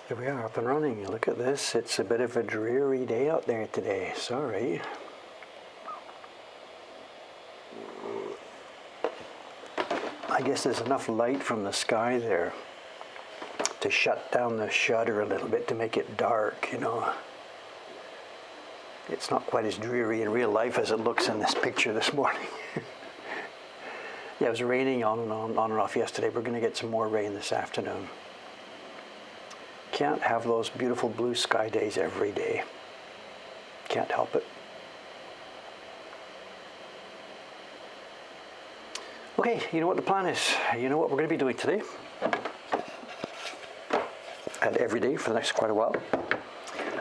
Here we are up and running. Look at this. It's a bit of a dreary day out there today. Sorry. I guess there's enough light from the sky there to shut down the shutter a little bit to make it dark, you know. It's not quite as dreary in real life as it looks in this picture this morning. Yeah, it was raining on and off yesterday. We're going to get some more rain this afternoon. Can't have those beautiful blue sky days every day. Can't help it. Okay, you know what the plan is. You know what we're going to be doing today. And every day for the next quite a while.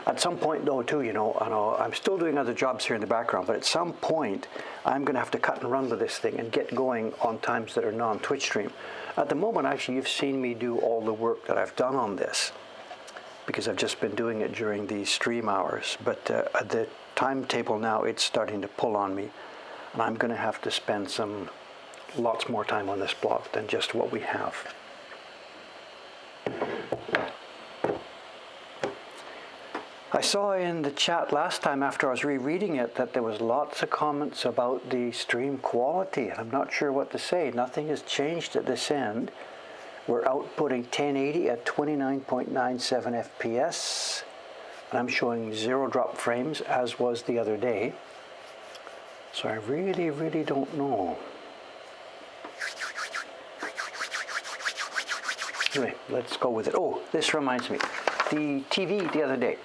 At some point though too, you know, I'm still doing other jobs here in the background, but at some point I'm going to have to cut and run with this thing and get going on times that are non-Twitch stream. At the moment, actually, you've seen me do all the work that I've done on this because I've just been doing it during these stream hours. But at the timetable now, it's starting to pull on me, and I'm going to have to spend lots more time on this blog than just what we have. I saw in the chat last time after I was rereading it that there was lots of comments about the stream quality, and I'm not sure what to say. Nothing has changed at this end. We're outputting 1080 at 29.97 FPS, and I'm showing 0 drop frames, as was the other day. So I really don't know. Anyway, let's go with it. Oh, this reminds me. The TV the other day,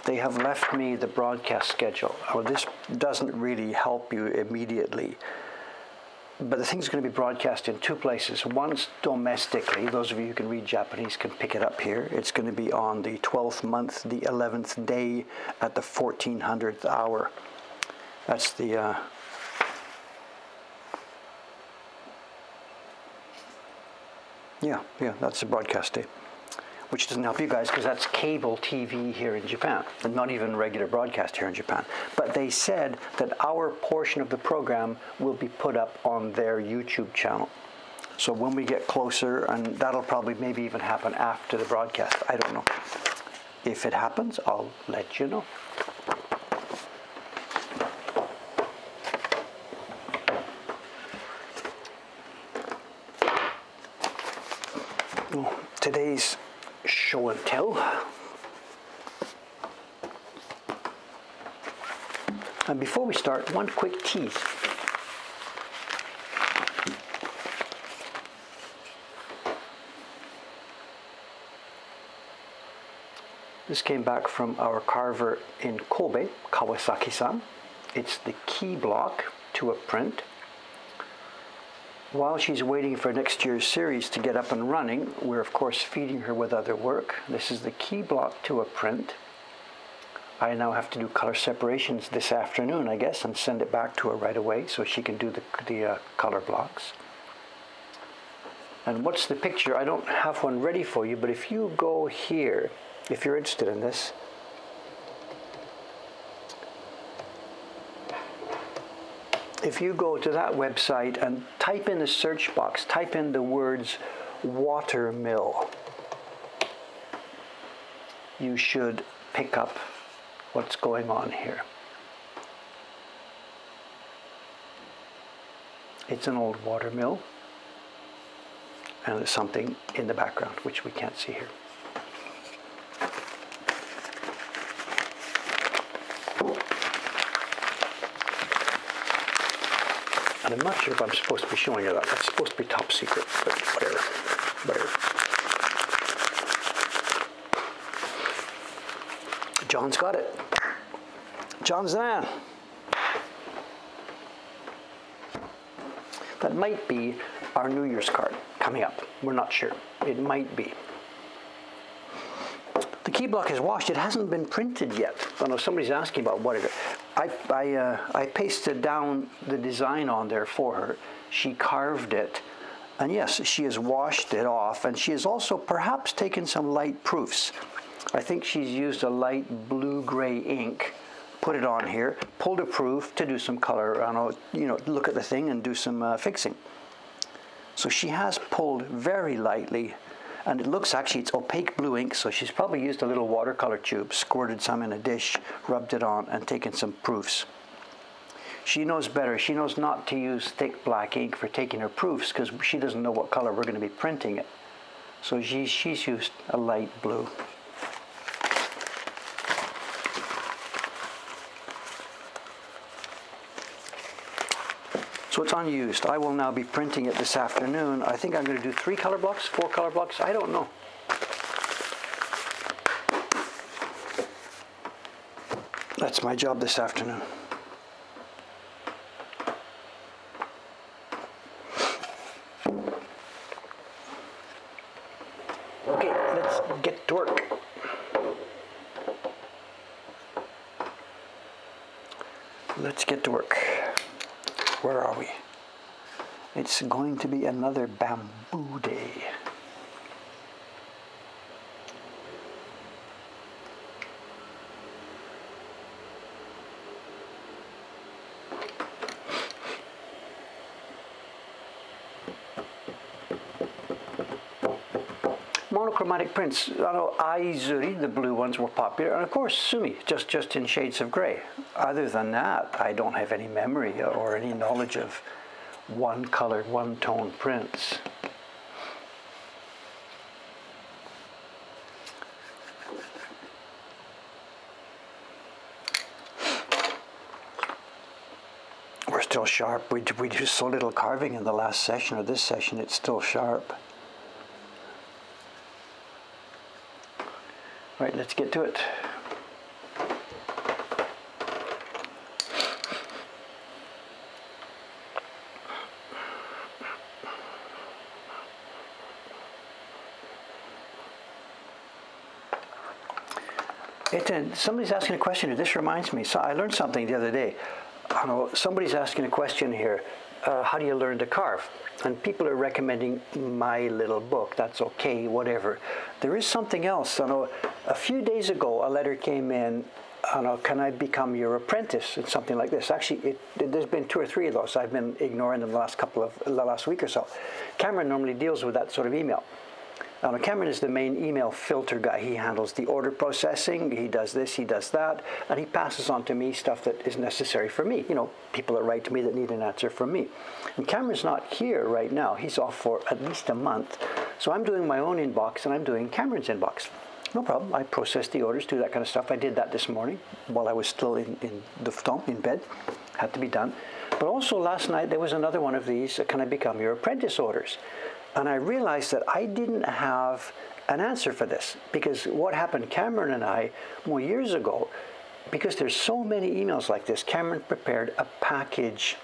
they have left me the broadcast schedule. Well, this doesn't really help you immediately, but the thing's going to be broadcast in 2 places. One's domestically. Those of you who can read Japanese can pick it up here. It's going to be on the 12th month, the 11th day at the 1400th hour. That's the yeah, that's the broadcast day, which doesn't help you guys because that's cable TV here in Japan, and not even regular broadcast here in Japan. But they said that our portion of the program will be put up on their YouTube channel. So when we get closer, and that'll probably maybe even happen after the broadcast, I don't know. If it happens, I'll let you know. Today's show and tell. And before we start, one quick tease. This came back from our carver in Kobe, Kawasaki-san. It's the key block to a print. While she's waiting for next year's series to get up and running, we're of course feeding her with other work. This is the key block to a print. I now have to do color separations this afternoon, I guess, and send it back to her right away so she can do the color blocks. And what's the picture? I don't have one ready for you, but if you go here, if you're interested in this, if you go to that website and type in the search box, type in the words watermill, you should pick up what's going on here. It's an old watermill, and there's something in the background which we can't see here. And I'm not sure if I'm supposed to be showing you that. That's supposed to be top secret, but whatever. John's got it. John's the man. That might be our New Year's card coming up. We're not sure. It might be. The key block is washed. It hasn't been printed yet. I know somebody's asking about what it is. I pasted down the design on there for her. She carved it. And yes, she has washed it off. And she has also perhaps taken some light proofs. I think she's used a light blue-gray ink, put it on here, pulled a proof to do some color, look at the thing and do some fixing. So she has pulled very lightly And it looks, actually, it's opaque blue ink, so she's probably used a little watercolor tube, squirted some in a dish, rubbed it on, and taken some proofs. She knows better. She knows not to use thick black ink for taking her proofs because she doesn't know what color we're going to be printing it. So she's used a light blue. So it's unused. I will now be printing it this afternoon. I think I'm going to do 3 color blocks, 4 color blocks. I don't know. That's my job this afternoon. Okay, let's get to work. Let's get to work. Where are we? It's going to be another bamboo day. Monochromatic prints. I know Aizuri, the blue ones, were popular, and of course Sumi, just in shades of grey. Other than that, I don't have any memory or any knowledge of one color, one tone prints. We're still sharp. We do so little carving in the last session, or this session, it's still sharp. Right, let's get to it. Somebody's asking a question here. This reminds me. So I learned something the other day. I know somebody's asking a question here. How do you learn to carve? And people are recommending my little book. That's okay, whatever. There is something else. I know a few days ago, a letter came in. I know, can I become your apprentice? And something like this. Actually, there's been 2 or 3 of those. I've been ignoring them the last week or so. Cameron normally deals with that sort of email. Now, Cameron is the main email filter guy. He handles the order processing, he does this, he does that, and he passes on to me stuff that is necessary for me. You know, people that write to me that need an answer from me. And Cameron's not here right now. He's off for at least a month. So I'm doing my own inbox and I'm doing Cameron's inbox. No problem. I process the orders, do that kind of stuff. I did that this morning while I was still in bed. Had to be done. But also last night there was another one of these, can I become your apprentice orders? And I realized that I didn't have an answer for this, because what happened, Cameron and I, more years ago, because there's so many emails like this, Cameron prepared a package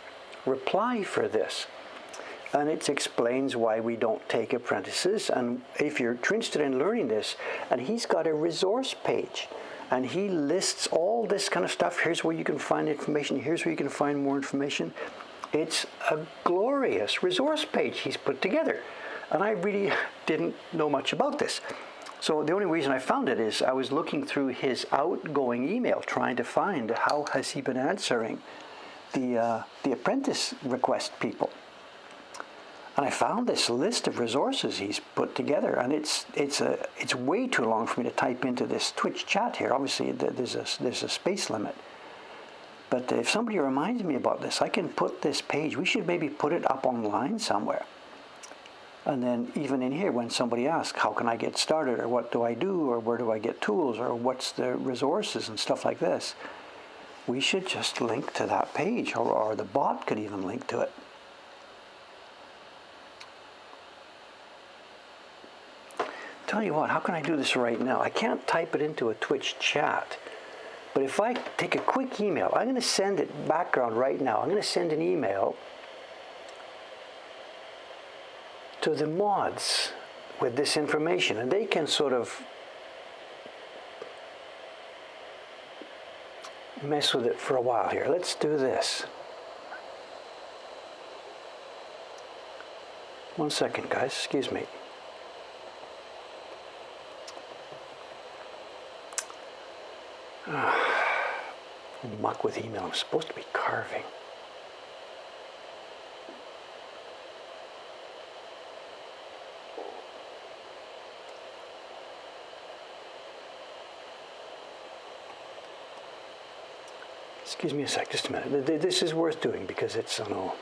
reply for this. And it explains why we don't take apprentices. And if you're interested in learning this, and he's got a resource page, and he lists all this kind of stuff. Here's where you can find information. Here's where you can find more information. It's a glorious resource page he's put together. And I really didn't know much about this. So the only reason I found it is I was looking through his outgoing email, trying to find how has he been answering the apprentice request people. And I found this list of resources he's put together, and it's way too long for me to type into this Twitch chat here. Obviously, there's a space limit. But if somebody reminds me about this, I can put this page. We should maybe put it up online somewhere. And then even in here, when somebody asks, how can I get started, or what do I do, or where do I get tools, or what's the resources and stuff like this, we should just link to that page, or the bot could even link to it. Tell you what, how can I do this right now? I can't type it into a Twitch chat. But if I take a quick email, I'm going to send it background right now. I'm going to send an email to the mods with this information, and they can sort of mess with it for a while here. Let's do this. 1 second, guys. Excuse me. Muck with email. I'm supposed to be carving. Excuse me a sec, just a minute. This is worth doing because it's, I know.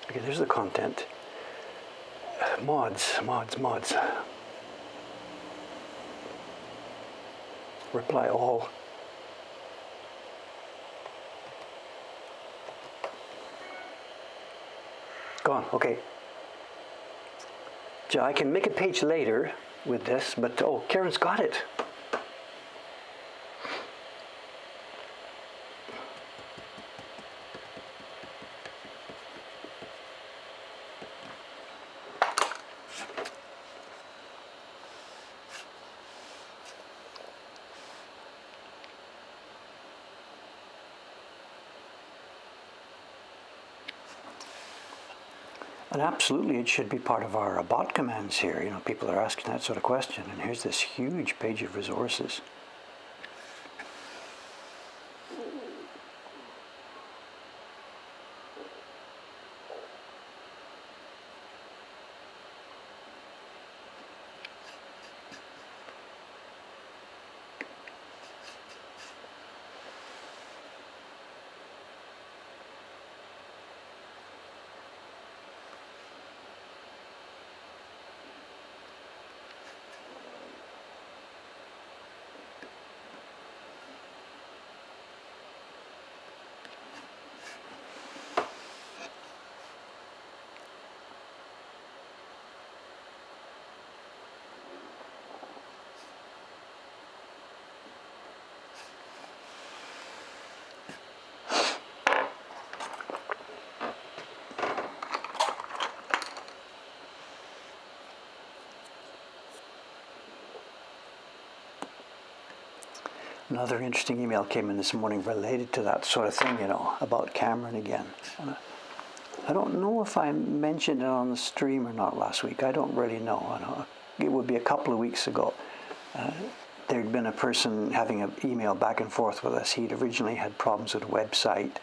Okay, there's the content. Mods. Reply all. Gone, okay. I can make a page later with this, but oh, Karen's got it. And absolutely, it should be part of our bot commands here. You know, people are asking that sort of question, and here's this huge page of resources. Another interesting email came in this morning related to that sort of thing, you know, about Cameron again. I don't know if I mentioned it on the stream or not last week. I don't really know. It would be a couple of weeks ago. There'd been a person having an email back and forth with us. He'd originally had problems with a website.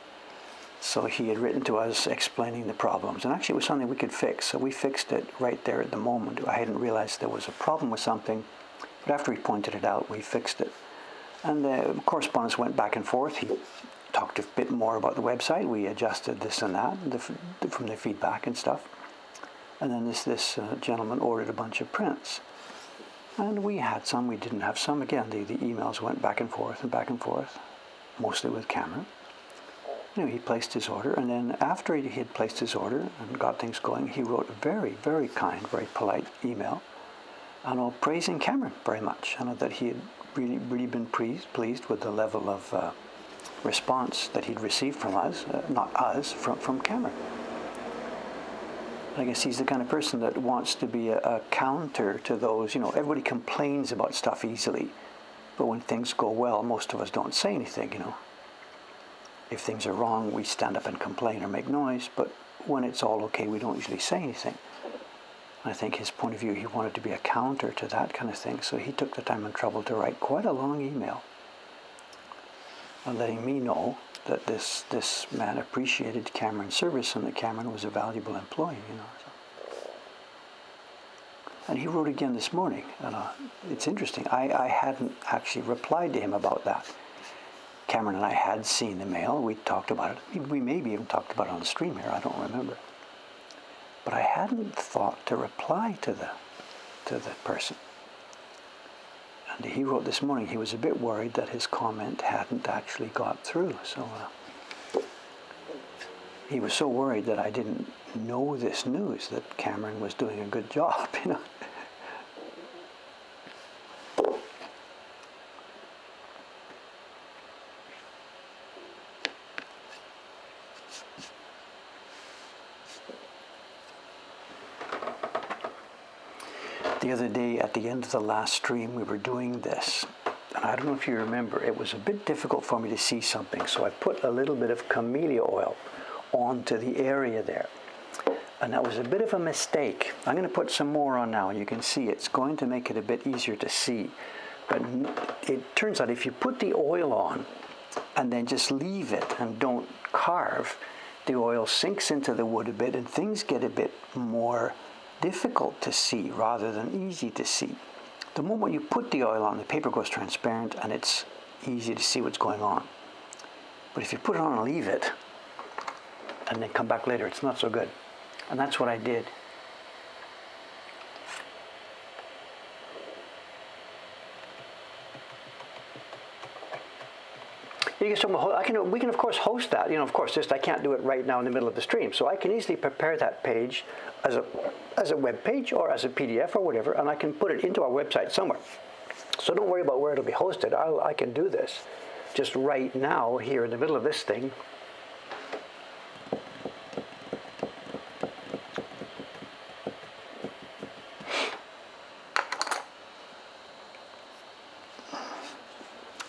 So he had written to us explaining the problems. And actually it was something we could fix. So we fixed it right there at the moment. I hadn't realized there was a problem with something. But after he pointed it out, we fixed it. And the correspondence went back and forth. He talked a bit more about the website. We adjusted this and that from the feedback and stuff. And then this gentleman ordered a bunch of prints. And we had some, we didn't have some. Again, the emails went back and forth, mostly with Cameron. You know, he placed his order, and then after he had placed his order and got things going, he wrote a very, very kind, very polite email, praising Cameron very much. That he had really been pleased with the level of response that he'd received from us, not us, from Cameron. I guess he's the kind of person that wants to be a counter to those, you know, everybody complains about stuff easily, but when things go well, most of us don't say anything, you know. If things are wrong, we stand up and complain or make noise, but when it's all okay, we don't usually say anything. I think his point of view, he wanted to be a counter to that kind of thing, so he took the time and trouble to write quite a long email letting me know that this man appreciated Cameron's service and that Cameron was a valuable employee, you know. So. And he wrote again this morning, and it's interesting. I hadn't actually replied to him about that. Cameron and I had seen the mail. We talked about it. We maybe even talked about it on the stream here. I don't remember. But I hadn't thought to reply to the person. And he wrote this morning he was a bit worried that his comment hadn't actually got through. So he was so worried that I didn't know this news, that Cameron was doing a good job, you know. The other day, at the end of the last stream, we were doing this. And I don't know if you remember, it was a bit difficult for me to see something. So I put a little bit of camellia oil onto the area there. And that was a bit of a mistake. I'm going to put some more on now. You can see it's going to make it a bit easier to see. But it turns out if you put the oil on and then just leave it and don't carve, the oil sinks into the wood a bit and things get a bit more difficult to see rather than easy to see. The moment you put the oil on, the paper goes transparent and it's easy to see what's going on. But if you put it on and leave it, and then come back later, it's not so good. And that's what I did. We can of course host that. Of course, just I can't do it right now in the middle of the stream. So I can easily prepare that page as a web page or as a PDF or whatever, and I can put it into our website somewhere. So don't worry about where it'll be hosted. I can do this just right now here in the middle of this thing.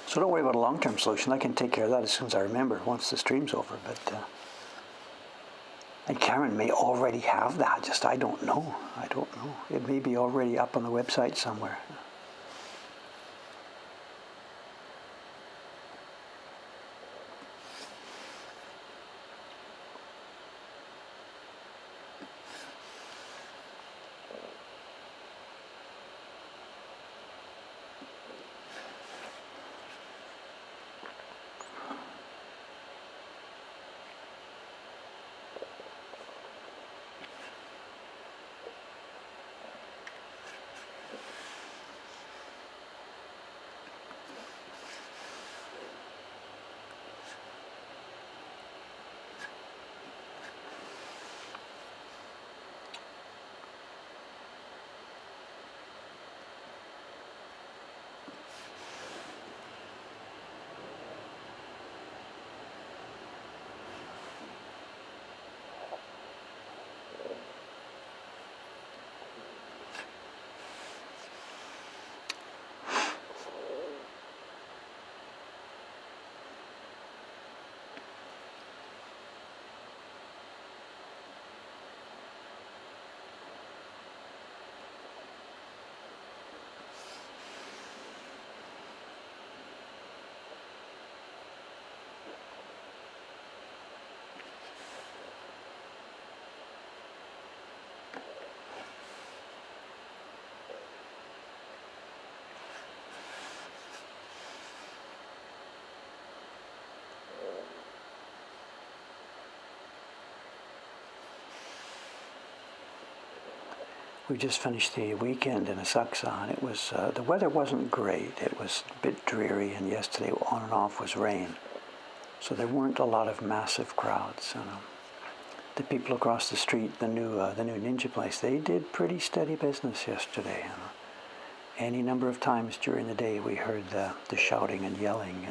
So don't worry about a long-term solution. I can take care of that as soon as I remember, once the stream's over. But and Karen may already have that. Just I don't know. It may be already up on the website somewhere. We just finished the weekend in Asaksa, and it was the weather wasn't great. It was a bit dreary, and yesterday on and off was rain, so there weren't a lot of massive crowds. The people across the street, the new ninja place, they did pretty steady business yesterday. Any number of times during the day we heard the shouting and yelling.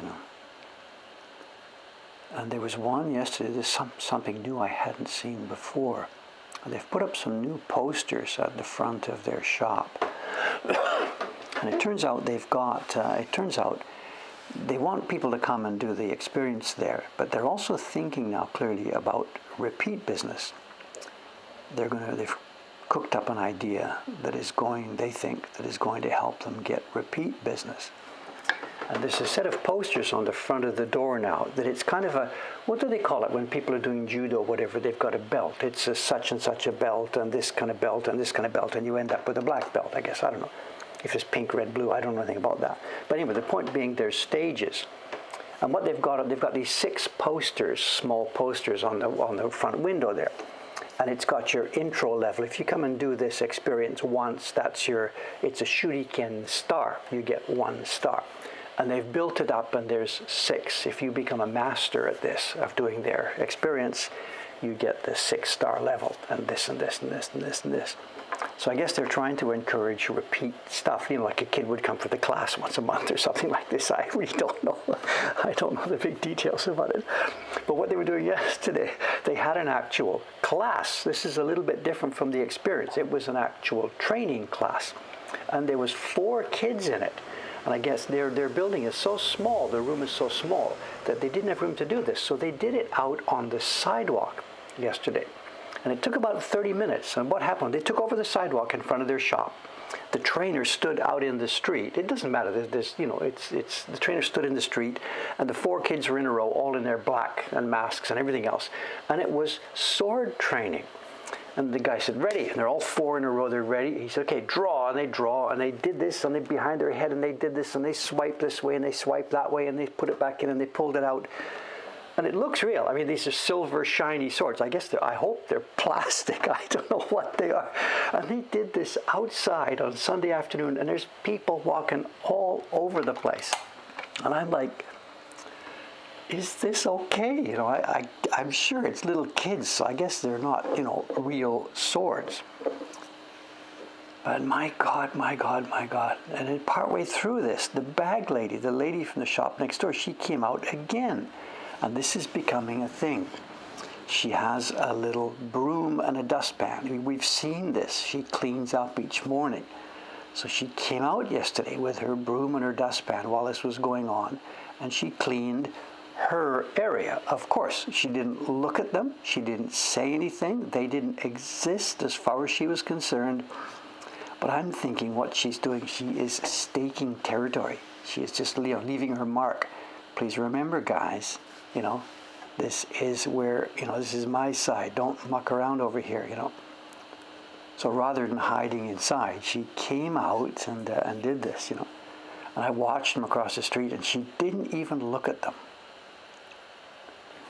And there was one yesterday. There's something new I hadn't seen before. They've put up some new posters at the front of their shop, and it turns out they want people to come and do the experience there, but they're also thinking now clearly about repeat business. They've cooked up an idea they think is going to help them get repeat business. And there's a set of posters on the front of the door now that it's kind of what do they call it when people are doing judo or whatever? They've got a belt. It's a such and such a belt and this kind of belt and this kind of belt, and you end up with a black belt, I guess. I don't know if it's pink, red, blue. I don't know anything about that. But anyway, the point being there's stages. And what they've got these 6 posters, small posters on the front window there. And it's got your intro level. If you come and do this experience once, it's a shuriken star. You get 1 star. And they've built it up, and there's 6. If you become a master at this, of doing their experience, you get the 6-star level, and this and this and this and this and this. So I guess they're trying to encourage repeat stuff, like a kid would come for the class once a month or something like this. I really don't know. I don't know the big details about it. But what they were doing yesterday, they had an actual class. This is a little bit different from the experience. It was an actual training class, and there was 4 kids in it. And I guess their building is so small, the room is so small, that they didn't have room to do this. So they did it out on the sidewalk yesterday. And it took about 30 minutes. And what happened? They took over the sidewalk in front of their shop. The trainer stood out in the street. It doesn't matter. The trainer stood in the street, and the 4 kids were in a row, all in their black and masks and everything else. And it was sword training. And the guy said, ready. And they're all four in a row. They're ready. He said, okay, draw. And they draw. And they did this. And they behind their head. And they did this. And they swiped this way. And they swiped that way. And they put it back in. And they pulled it out. And it looks real. I mean, these are silver, shiny swords. I guess I hope they're plastic. I don't know what they are. And they did this outside on Sunday afternoon. And there's people walking all over the place. And I'm like, is this okay? You know, I'm sure it's little kids, so I guess they're not, you know, real swords. But my God, my God, my God. And then partway through this, the bag lady, the lady from the shop next door, she came out again. And this is becoming a thing. She has a little broom and a dustpan. We've seen this. She cleans up each morning. So she came out yesterday with her broom and her dustpan while this was going on, and she cleaned her area. Of course, she didn't look at them. She didn't say anything. They didn't exist as far as she was concerned. But I'm thinking what she's doing, she is staking territory. She is just, you know, leaving her mark. Please remember, guys, you know, this is where, you know, this is my side. Don't muck around over here, you know. So rather than hiding inside, she came out and did this, you know. And I watched them across the street, and she didn't even look at them.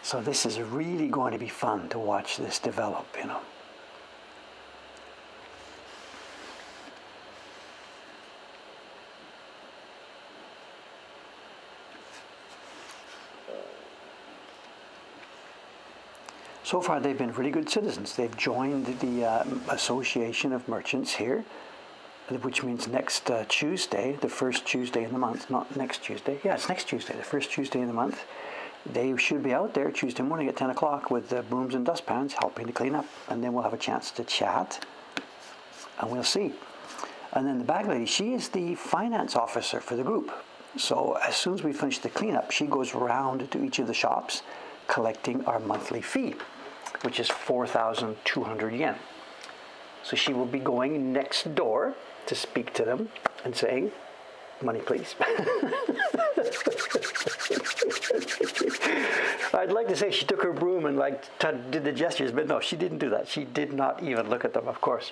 So this is really going to be fun to watch this develop, you know. So far, they've been really good citizens. They've joined the Association of Merchants here, which means next Tuesday, the first Tuesday in the month, not next Tuesday. Yeah, it's next Tuesday, the first Tuesday in the month. They should be out there Tuesday morning at 10 o'clock with brooms and dustpans helping to clean up. And then we'll have a chance to chat, and we'll see. And then the bag lady, she is the finance officer for the group. So as soon as we finish the cleanup, she goes around to each of the shops collecting our monthly fee, which is 4,200 yen. So she will be going next door to speak to them and saying, money please. I'd like to say she took her broom and like did the gestures, but no, she didn't do that. She did not even look at them, of course.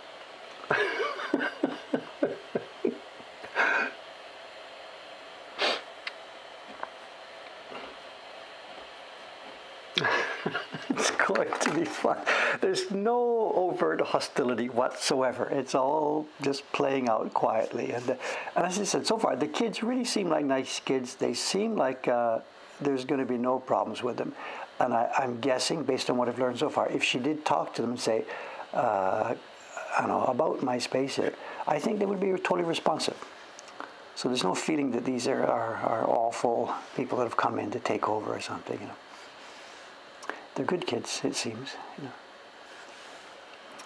It's going to be fun. There's no overt hostility whatsoever. It's all just playing out quietly. And as I said, so far, the kids really seem like nice kids. They seem like there's going to be no problems with them. And I'm guessing, based on what I've learned so far, if she did talk to them and say, I don't know, about my space here, I think they would be totally responsive. So there's no feeling that these are awful people that have come in to take over or something, you know. They're good kids, it seems, you know.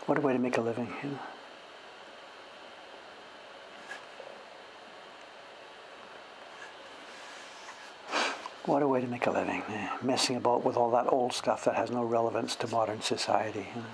What a way to make a living, you know. What a way to make a living, messing about with all that old stuff that has no relevance to modern society, you know.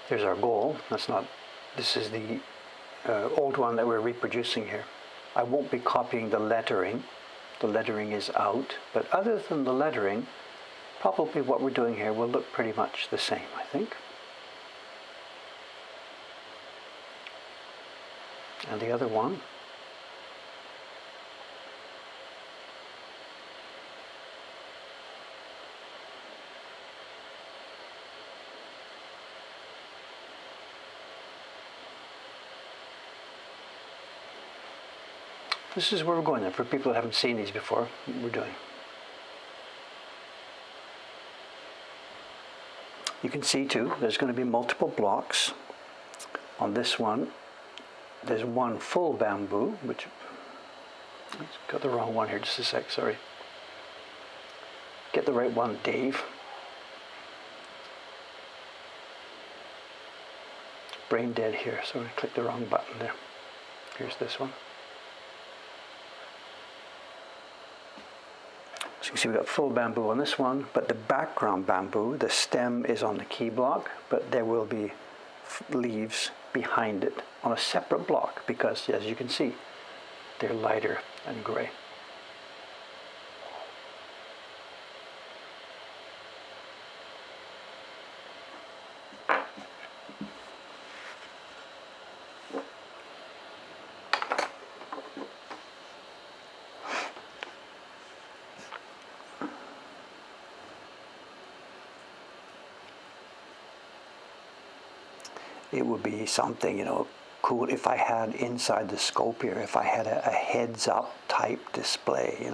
There's our goal. This is the old one that we're reproducing here. I won't be copying the lettering. The lettering is out, but other than the lettering, probably what we're doing here will look pretty much the same, I think. And the other one. This is where we're going. For people that haven't seen these before, we're doing. You can see too, there's going to be multiple blocks. On this one, there's one full bamboo, which, got the wrong one here, just a sec, sorry. Get the right one, Dave. Brain dead here, so I clicked the wrong button there. Here's this one. So you can see we've got full bamboo on this one, but the background bamboo, the stem is on the key block, but there will be leaves behind it on a separate block because, as you can see, they're lighter and gray. It would be something, cool if I had inside the scope here, if I had a heads-up type display,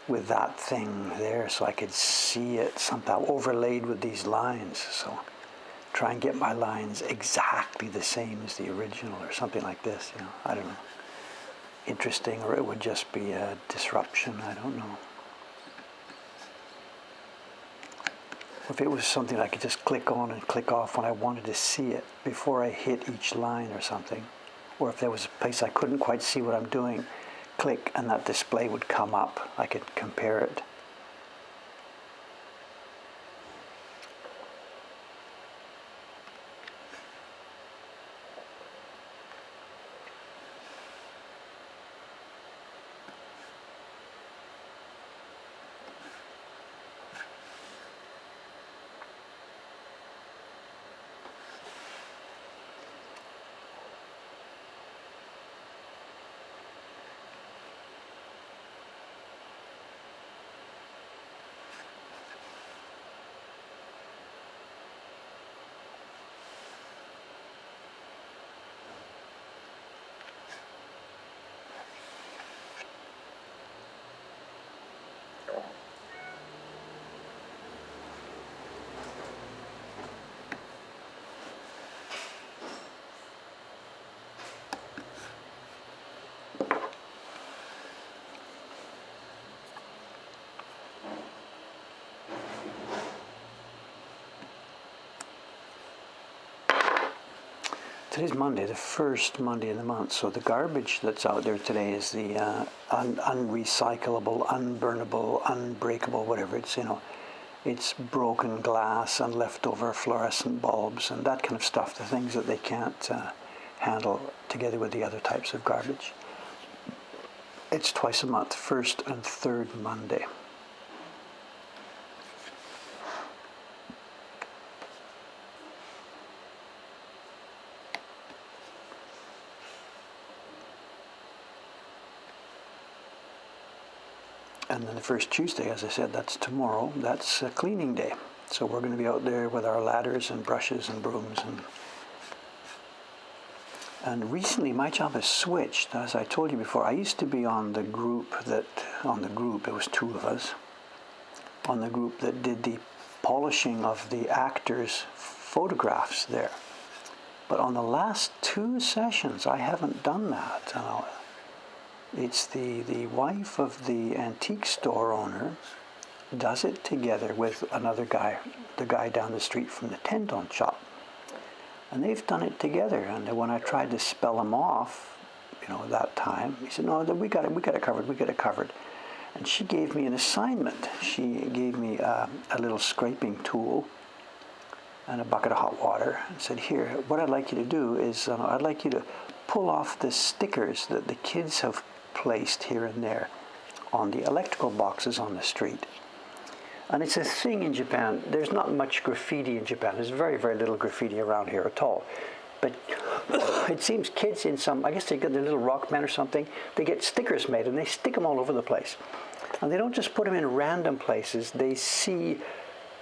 with that thing there so I could see it somehow overlaid with these lines. So try and get my lines exactly the same as the original or something like this, I don't know. Interesting, or it would just be a disruption, I don't know. If it was something I could just click on and click off when I wanted to see it before I hit each line or something, or if there was a place I couldn't quite see what I'm doing, click and that display would come up. I could compare it. Today's Monday, the first Monday in the month, so the garbage that's out there today is the unrecyclable, unburnable, unbreakable, whatever it's, it's broken glass and leftover fluorescent bulbs and that kind of stuff, the things that they can't handle together with the other types of garbage. It's twice a month, first and third Monday. And then the first Tuesday, as I said, that's tomorrow, that's a cleaning day. So we're going to be out there with our ladders and brushes and brooms. And recently my job has switched. As I told you before, I used to be on the group, it was two of us, on the group that did the polishing of the actors' photographs there. But on the last two sessions, I haven't done that. It's the wife of the antique store owner does it together with another guy, the guy down the street from the tendon shop. And they've done it together. And when I tried to spell him off, that time, he said, no, we got it covered. And she gave me an assignment. She gave me a little scraping tool. and a bucket of hot water and said, here, what I'd like you to do is I'd like you to pull off the stickers that the kids have placed here and there on the electrical boxes on the street. And it's a thing in Japan. There's not much graffiti in Japan. There's very, very little graffiti around here at all. But it seems kids in some, I guess they got their little rock band or something, they get stickers made and they stick them all over the place. And they don't just put them in random places. They see,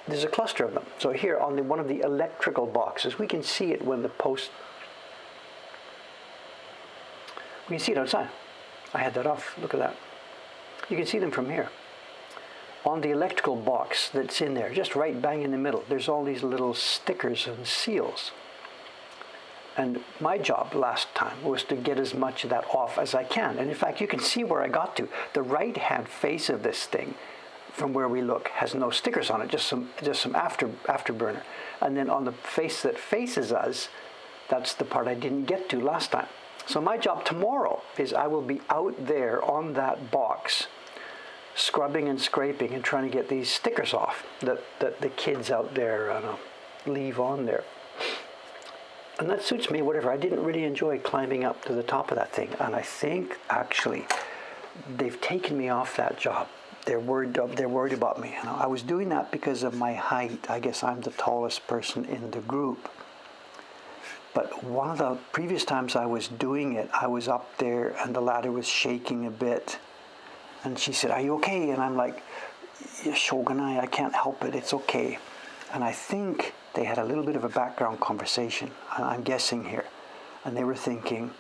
there's a cluster of them. So here on one of the electrical boxes, we can see it when the post, we can see it outside. I had that off, look at that. You can see them from here. On the electrical box that's in there, just right bang in the middle, there's all these little stickers and seals. And my job last time was to get as much of that off as I can. And in fact, you can see where I got to. The right-hand face of this thing, from where we look, has no stickers on it, just some afterburner. And then on the face that faces us, that's the part I didn't get to last time. So my job tomorrow is I will be out there on that box, scrubbing and scraping and trying to get these stickers off that the kids out there leave on there. And that suits me, whatever. I didn't really enjoy climbing up to the top of that thing. And I think, actually, they've taken me off that job. They're worried about me. I was doing that because of my height. I guess I'm the tallest person in the group. But one of the previous times I was doing it, I was up there and the ladder was shaking a bit. And she said, are you okay? And I'm like, Shogunai, I can't help it. It's okay. And I think they had a little bit of a background conversation, I'm guessing here. And they were thinking,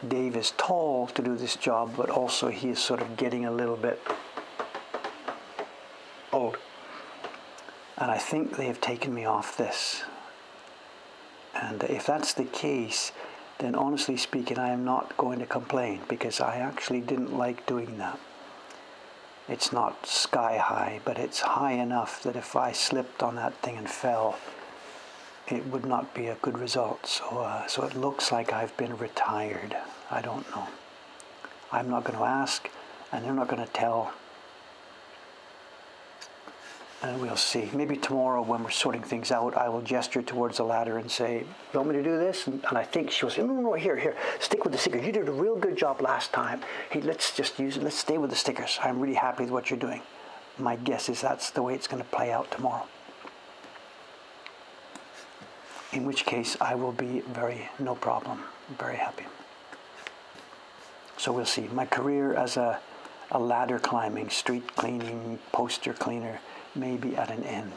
Dave is tall to do this job, but also he is sort of getting a little bit old. And I think they have taken me off this. And if that's the case, then honestly speaking, I am not going to complain, because I actually didn't like doing that. It's not sky high, but it's high enough that if I slipped on that thing and fell, it would not be a good result. So it looks like I've been retired. I don't know. I'm not going to ask, and they're not going to tell. And we'll see. Maybe tomorrow when we're sorting things out, I will gesture towards the ladder and say, you want me to do this? And I think she'll say, no, here, stick with the stickers. You did a real good job last time. Hey, let's just use it. Let's stay with the stickers. I'm really happy with what you're doing. My guess is that's the way it's going to play out tomorrow. In which case, I will be no problem, very happy. So we'll see. My career as a ladder climbing, street cleaning, poster cleaner, may be at an end.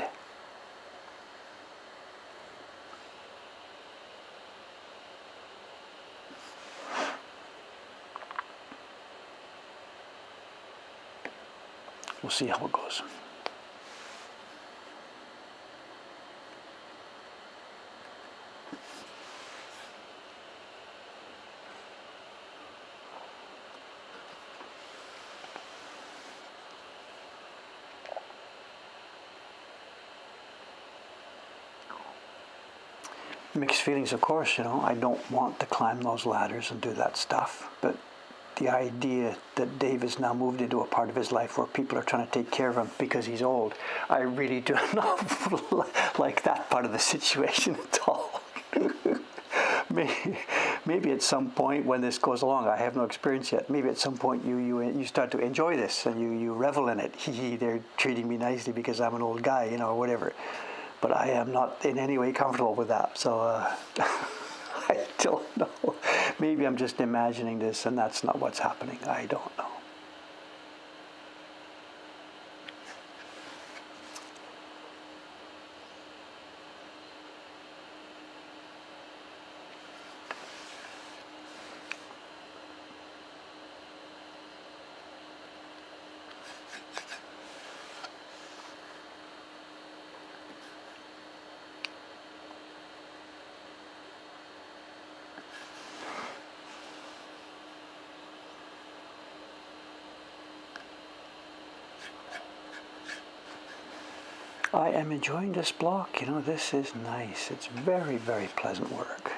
We'll see how it goes. Mixed feelings, of course. I don't want to climb those ladders and do that stuff, but the idea that Dave has now moved into a part of his life where people are trying to take care of him because he's old, I really do not like that part of the situation at all. Maybe at some point when this goes along, I have no experience yet, maybe at some point you start to enjoy this and you revel in it. They're treating me nicely because I'm an old guy, or whatever. But I am not in any way comfortable with that. So I don't know. Maybe I'm just imagining this and that's not what's happening. I don't know. I am enjoying this block. This is nice. It's very, very pleasant work.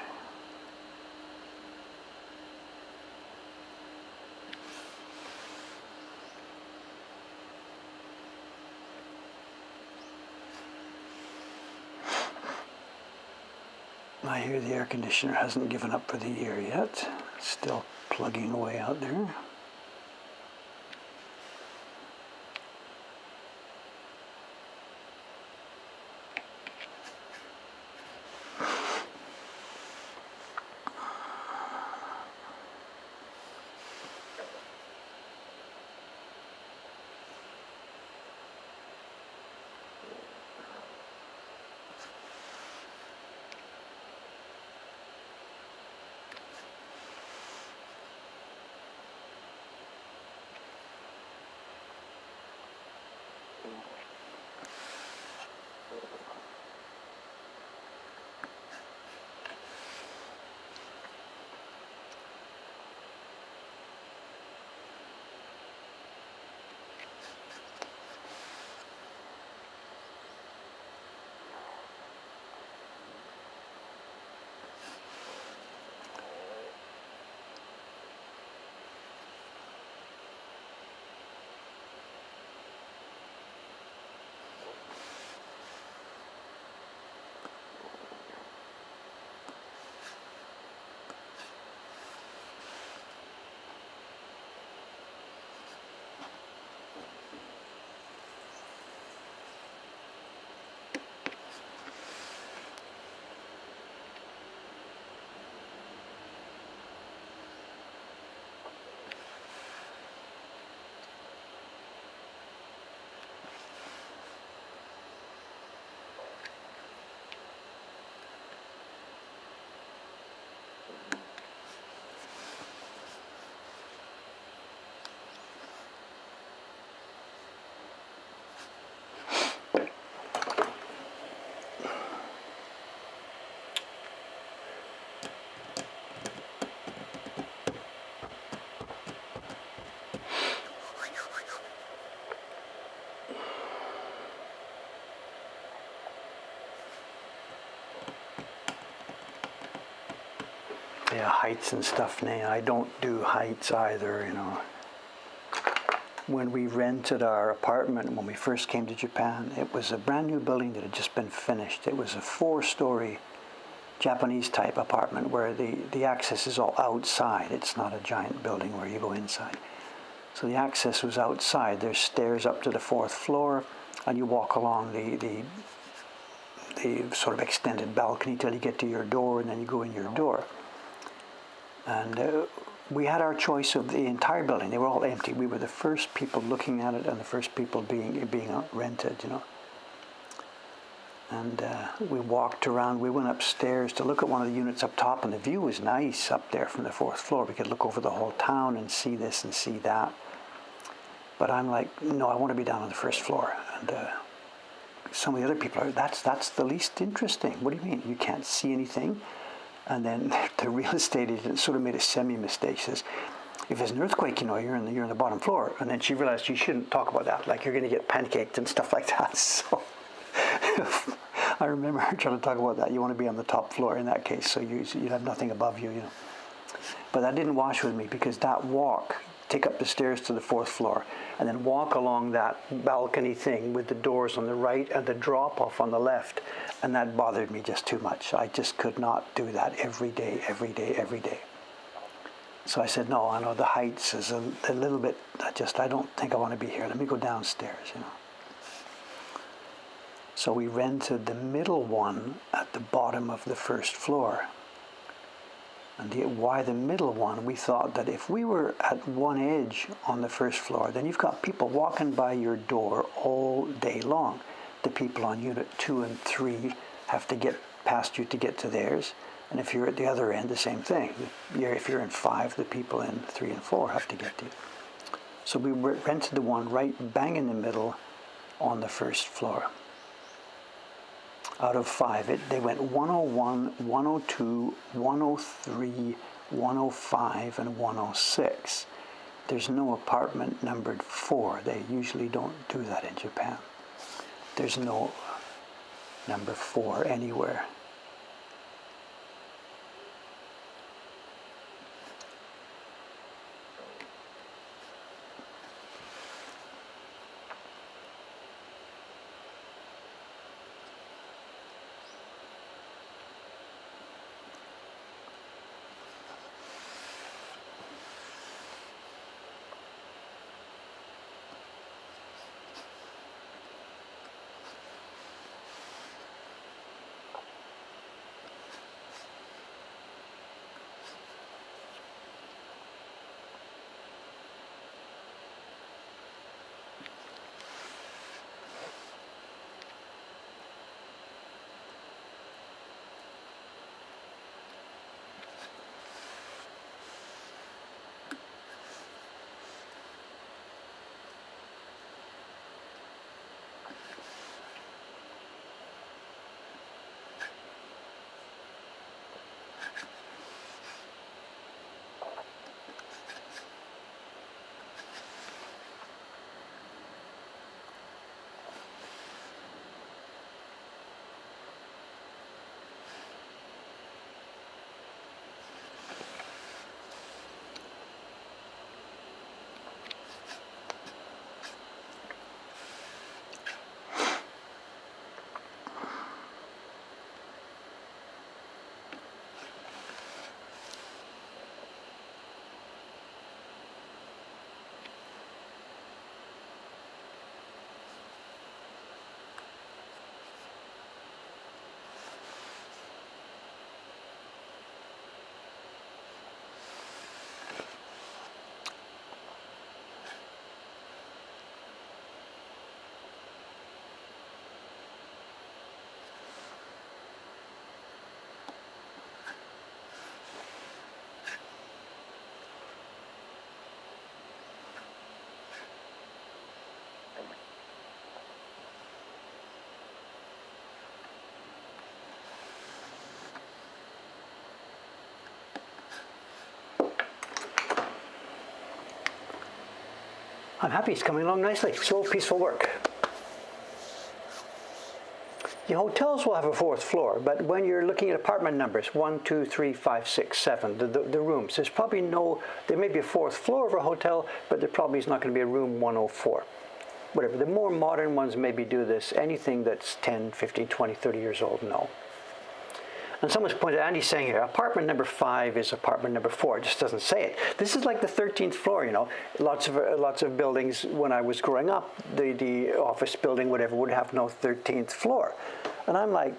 I hear the air conditioner hasn't given up for the year yet. It's still plugging away out there. Yeah, heights and stuff. Nah, I don't do heights either, you know. When we rented our apartment when we first came to Japan, it was a brand new building that had just been finished. It was a 4-story Japanese type apartment where the access is all outside. It's not a giant building where you go inside. So the access was outside. There's stairs up to the 4th floor, and you walk along the sort of extended balcony till you get to your door, and then you go in your door. And we had our choice of the entire building. They were all empty. We were the first people looking at it and the first people being rented, you know. And we walked around. We went upstairs to look at one of the units up top, and the view was nice up there from the 4th floor. We could look over the whole town and see this and see that. But I'm like, no, I want to be down on the 1st floor. And some of the other people are, that's the least interesting. What do you mean? You can't see anything? And then the real estate agent sort of made a semi-mistake. She says, if there's an earthquake, you know, you're in the bottom floor. And then she realized you shouldn't talk about that. Like, you're going to get pancaked and stuff like that. So I remember her trying to talk about that. You want to be on the top floor in that case, so you have nothing above you, you know. But that didn't wash with me, because that walk, take up the stairs to the 4th floor, and then walk along that balcony thing with the doors on the right and the drop-off on the left, and that bothered me just too much. I just could not do that every day. So I said, no, I know the heights is a little bit, I don't think I want to be here. Let me go downstairs, you know. So we rented the middle one at the bottom of the 1st floor. And why the middle one? We thought that if we were at one edge on the 1st floor, then you've got people walking by your door all day long. The people on unit 2 and 3 have to get past you to get to theirs. And if you're at the other end, the same thing. If you're in 5, the people in 3 and 4 have to get to you. So we rented the one right bang in the middle on the 1st floor. Out of 5, they went 101, 102, 103, 105, and 106. There's no apartment numbered 4. They usually don't do that in Japan. There's no number 4 anywhere. I'm happy it's coming along nicely. Slow, peaceful work. The hotels will have a fourth floor, but when you're looking at apartment numbers, 1, 2, 3, 5, 6, 7, the rooms, there's probably there may be a fourth floor of a hotel, but there probably is not going to be a room 104. Whatever. The more modern ones maybe do this. Anything that's 10, 15, 20, 30 years old, no. And someone's pointed, Andy's saying here, apartment number 5 is apartment number 4. It just doesn't say it. This is like the 13th floor, you know. Lots of buildings, when I was growing up, the office building, whatever, would have no 13th floor. And I'm like,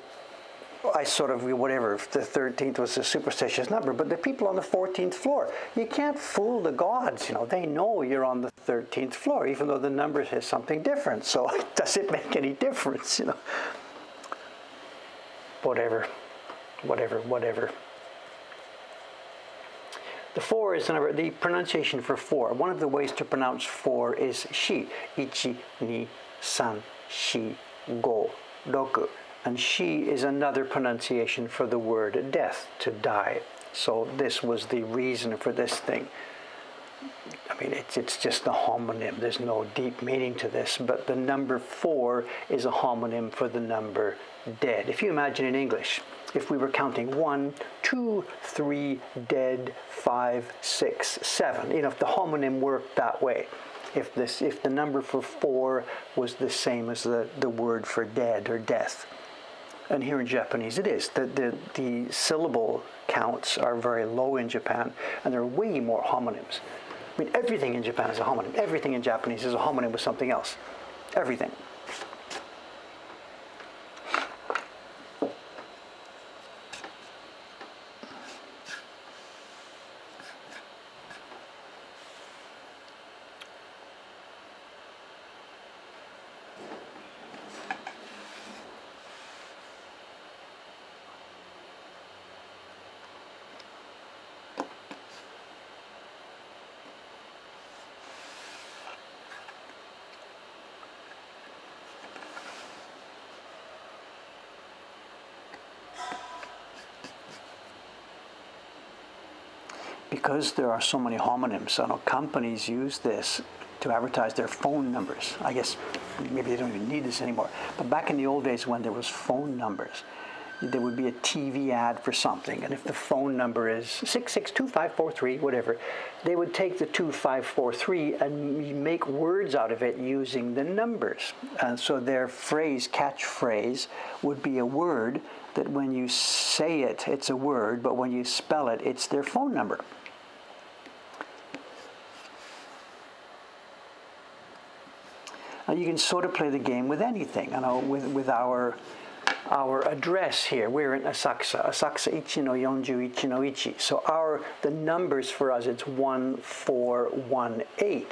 I sort of, whatever, if the 13th was a superstitious number, but the people on the 14th floor, you can't fool the gods, you know. They know you're on the 13th floor, even though the number says something different. So does it make any difference, you know? Whatever. The 4 is the number, the pronunciation for 4. One of the ways to pronounce 4 is shi. Ichi, ni, san, shi, go, roku. And shi is another pronunciation for the word death, to die. So this was the reason for this thing. I mean, it's just a homonym. There's no deep meaning to this, but the number 4 is a homonym for the number dead. If you imagine in English, if we were counting 1, 2, 3, dead, 5, 6, 7, you know, if the homonym worked that way, if the number for 4 was the same as the word for dead or death. And here in Japanese it is. The syllable counts are very low in Japan, and there are way more homonyms. I mean, everything in Japan is a homonym. Everything in Japanese is a homonym with something else. Everything. Because there are so many homonyms, I know companies use this to advertise their phone numbers. I guess maybe they don't even need this anymore. But back in the old days when there was phone numbers, there would be a TV ad for something, and if the phone number is 662543, whatever, they would take the 2543 and make words out of it using the numbers. And so their catchphrase would be a word that when you say it, it's a word, but when you spell it, it's their phone number. Now you can sort of play the game with anything. You know, with our address here, we're in Asakusa Ichi no 41 no 1. So the numbers for us, it's 1418.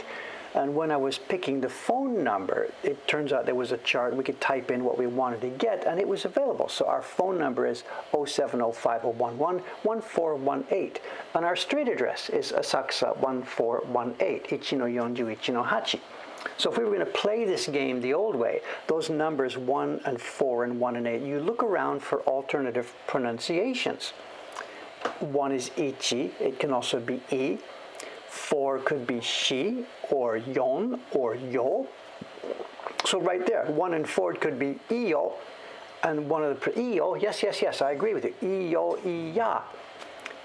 And when I was picking the phone number, it turns out there was a chart. We could type in what we wanted to get, and it was available. So our phone number is 0705011 1418. And our street address is Asakusa 1418, Ichi no 41 no 8. So if we were going to play this game the old way, those numbers 1 and 4 and 1 and 8, you look around for alternative pronunciations. 1 is ichi, it can also be I. 4 could be shi, or yon, or yo. So right there, 1 and 4 could be iyo, and one of the, iyo, yes, I agree with you. Iyo, iya.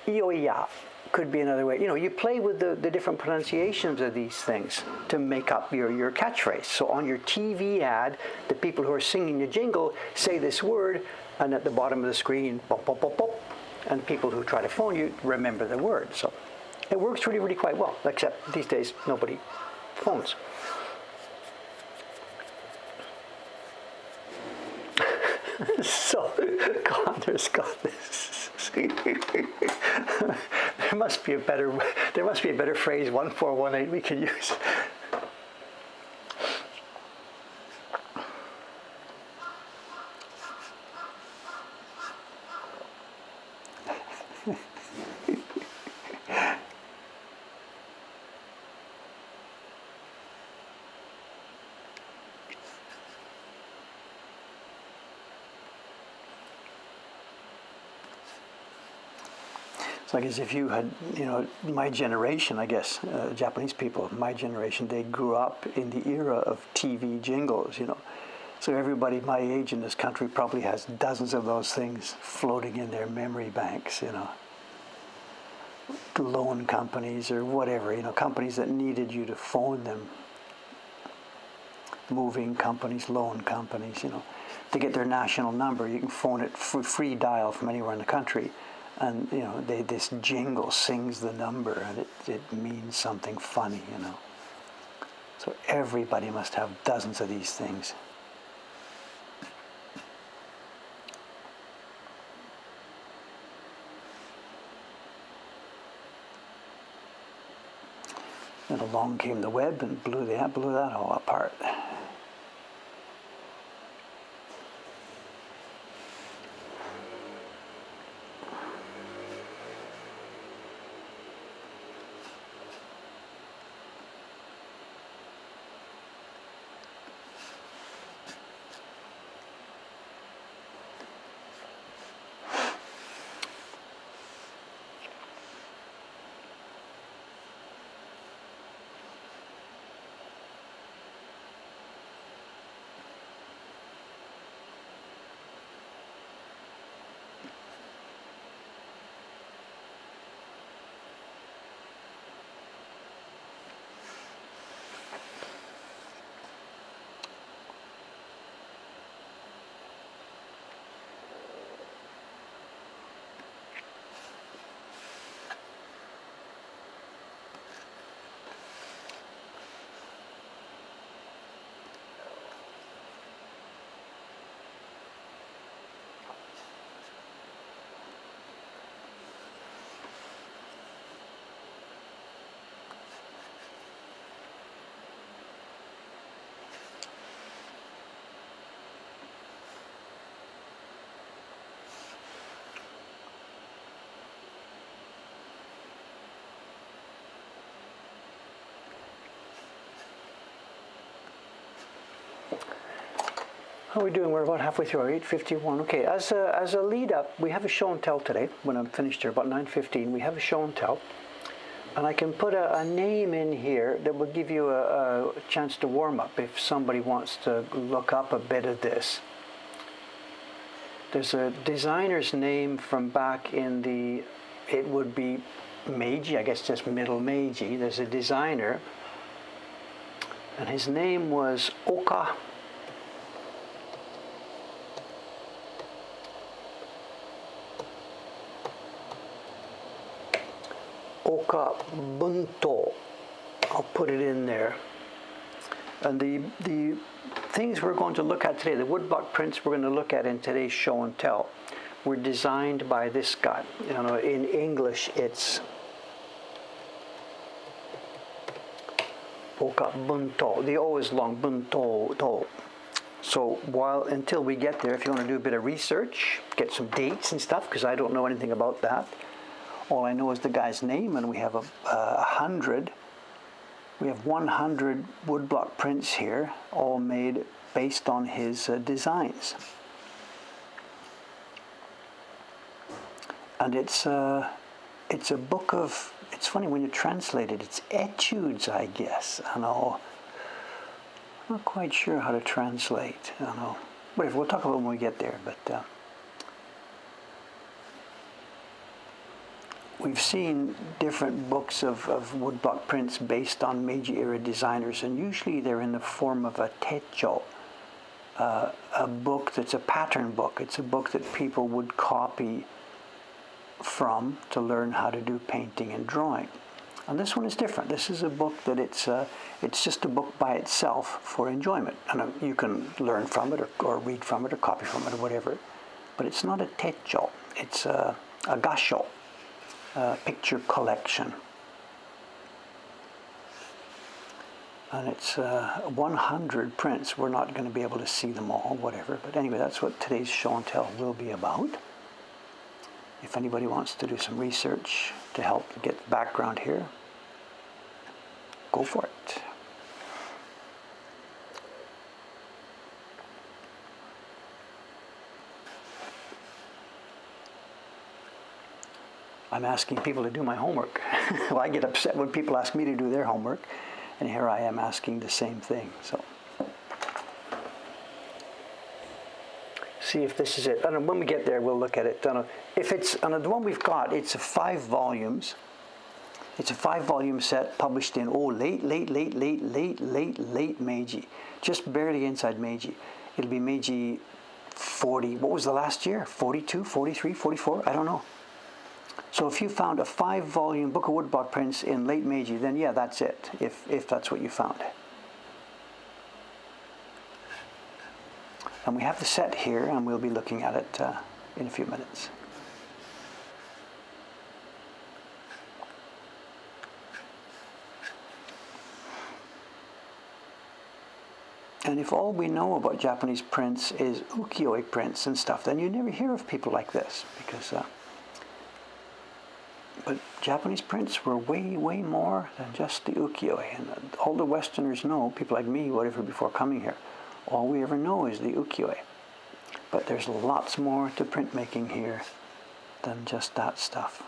Iyo, iya could be another way. You know, you play with the different pronunciations of these things to make up your catchphrase. So on your TV ad, the people who are singing the jingle say this word, and at the bottom of the screen, pop, pop, pop, pop, and people who try to phone you remember the word. So it works really, really quite well, except these days nobody phones. So, Connor's got this. There must be a better phrase, 1418 we could use. It's like as if you had, my generation, I guess, Japanese people, my generation, they grew up in the era of TV jingles, So everybody my age in this country probably has dozens of those things floating in their memory banks, Loan companies or whatever, companies that needed you to phone them. Moving companies, loan companies, to get their national number, you can phone it free dial from anywhere in the country. And, this jingle sings the number and it means something funny, So everybody must have dozens of these things. And along came the web and blew that all apart. How are we doing? We're about halfway through our 8:51. Okay, as a lead up, we have a show and tell today. When I'm finished here, about 9:15, we have a show and tell. And I can put a name in here that will give you a chance to warm up if somebody wants to look up a bit of this. There's a designer's name from back in it would be Meiji, I guess just middle Meiji. There's a designer, and his name was Oka Bunto. I'll put it in there. And the things we're going to look at today, the woodblock prints we're going to look at in today's show and tell, were designed by this guy. In English it's Oka Bunto. The O is long, Bunto. So until we get there, if you want to do a bit of research, get some dates and stuff, because I don't know anything about that. All I know is the guy's name, and we have 100. We have 100 woodblock prints here, all made based on his designs. And it's a book of. It's funny when you translate it. It's etudes, I guess. I know. I'm not quite sure how to translate. I know. Whatever. We'll talk about it when we get there. But. We've seen different books of woodblock prints based on Meiji-era designers, and usually they're in the form of a techo, a book that's a pattern book. It's a book that people would copy from to learn how to do painting and drawing. And this one is different. This is a book that it's just a book by itself for enjoyment. And you can learn from it or read from it or copy from it or whatever. But it's not a techo. It's a gasho. Picture collection, and it's 100 prints. We're not going to be able to see them all, whatever, but anyway, that's what today's show and tell will be about. If anybody wants to do some research to help get the background here, go for it. I'm asking people to do my homework. Well, I get upset when people ask me to do their homework, and here I am asking the same thing. So, see if this is it. I don't know, when we get there, we'll look at it. I don't know. If it's the one we've got, it's 5 volumes. It's a 5-volume set published in late Meiji, just barely inside Meiji. It'll be Meiji 40. What was the last year? 42, 43, 44? I don't know. So if you found a 5-volume book of woodblock prints in late Meiji, then yeah, that's it. If that's what you found. And we have the set here, and we'll be looking at it in a few minutes. And if all we know about Japanese prints is ukiyo-e prints and stuff, then you never hear of people like this, because but Japanese prints were way, way more than just the ukiyo-e. And all the Westerners know, people like me, whatever, before coming here, all we ever know is the ukiyo-e. But there's lots more to printmaking here than just that stuff.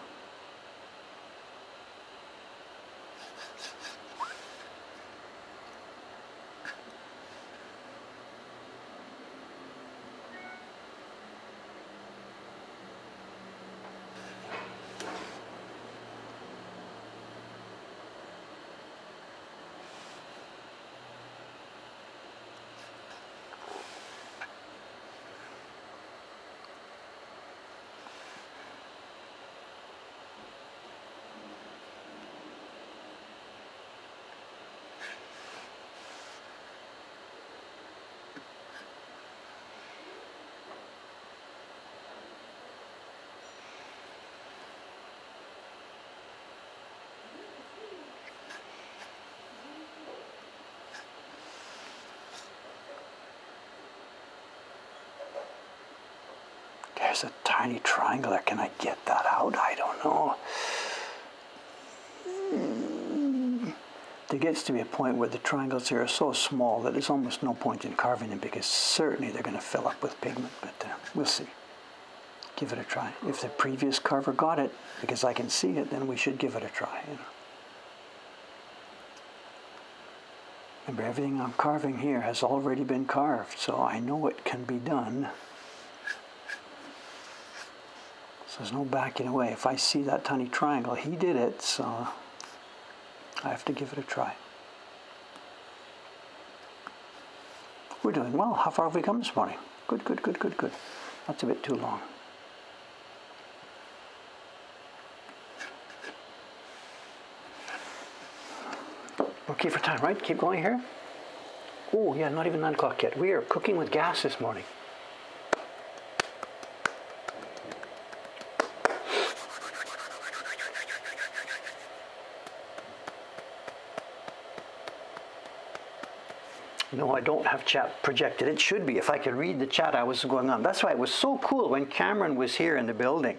There's a tiny triangle there. Can I get that out? I don't know. There gets to be a point where the triangles here are so small that there's almost no point in carving them, because certainly they're going to fill up with pigment, but we'll see. Give it a try. If the previous carver got it, because I can see it, then we should give it a try. Remember, everything I'm carving here has already been carved, so I know it can be done. So there's no backing away. If I see that tiny triangle, he did it, so I have to give it a try. We're doing well. How far have we come this morning? Good, good, good, good, good. That's a bit too long. Okay for time, right? Keep going here. Oh, yeah, not even 9 o'clock yet. We are cooking with gas this morning. No, I don't have chat projected. It should be. If I could read the chat, I was going on. That's why it was so cool when Cameron was here in the building.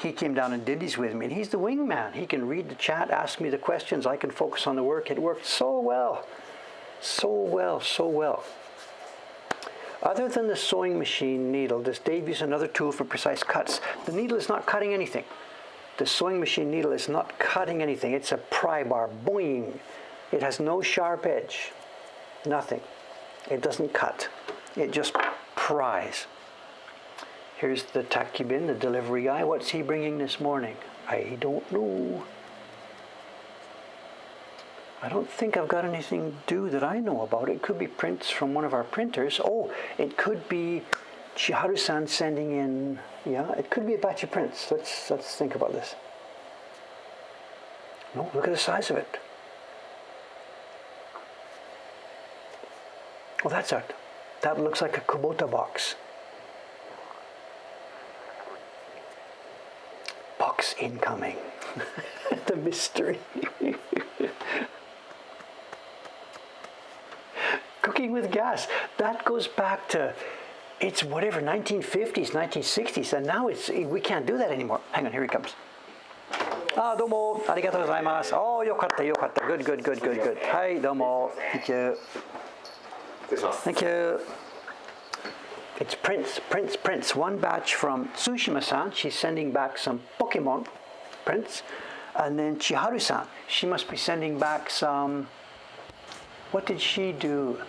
He came down and did these with me, and he's the wingman. He can read the chat, ask me the questions. I can focus on the work. It worked so well. So well, so well. Other than the sewing machine needle, does Dave use another tool for precise cuts? The needle is not cutting anything. The sewing machine needle is not cutting anything. It's a pry bar. Boing. It has no sharp edge. Nothing. It doesn't cut. It just pries. Here's the takibin, the delivery guy. What's he bringing this morning? I don't know. I don't think I've got anything due that I know about. It could be prints from one of our printers. Oh, it could be Chiharu-san sending in, yeah, it could be a batch of prints. Let's think about this. No, look at the size of it. Well, that's it. That looks like a Kubota box. Box incoming. The mystery. Cooking with gas. That goes back to, it's whatever, 1950s, 1960s, and now we can't do that anymore. Hang on, here he comes. Ah, domo, arigatou gozaimasu. Oh, yokatta, yokatta. Good, good, good, good, good. Hi, domo. Thank you. Thank you. It's prints. One batch from Tsushima-san. She's sending back some Pokemon. prints. And then Chiharu-san, she must be sending back some, what did she do?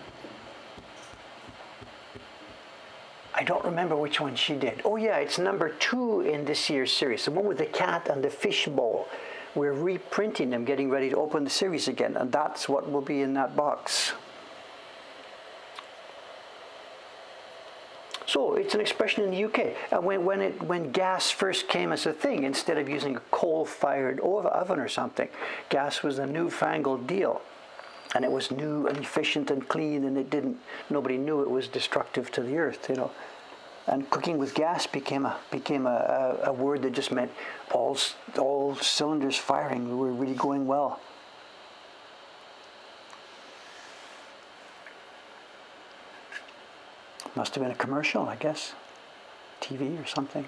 I don't remember which one she did. Oh yeah, it's number 2 in this year's series, the one with the cat and the fish bowl. We're reprinting them, getting ready to open the series again, and that's what will be in that box. So it's an expression in the UK. And when gas first came as a thing, instead of using a coal-fired oven or something, gas was a newfangled deal. And it was new and efficient and clean, and nobody knew it was destructive to the earth, you know. And cooking with gas became a word that just meant all cylinders firing. We were really going well. Must have been a commercial, I guess. TV or something.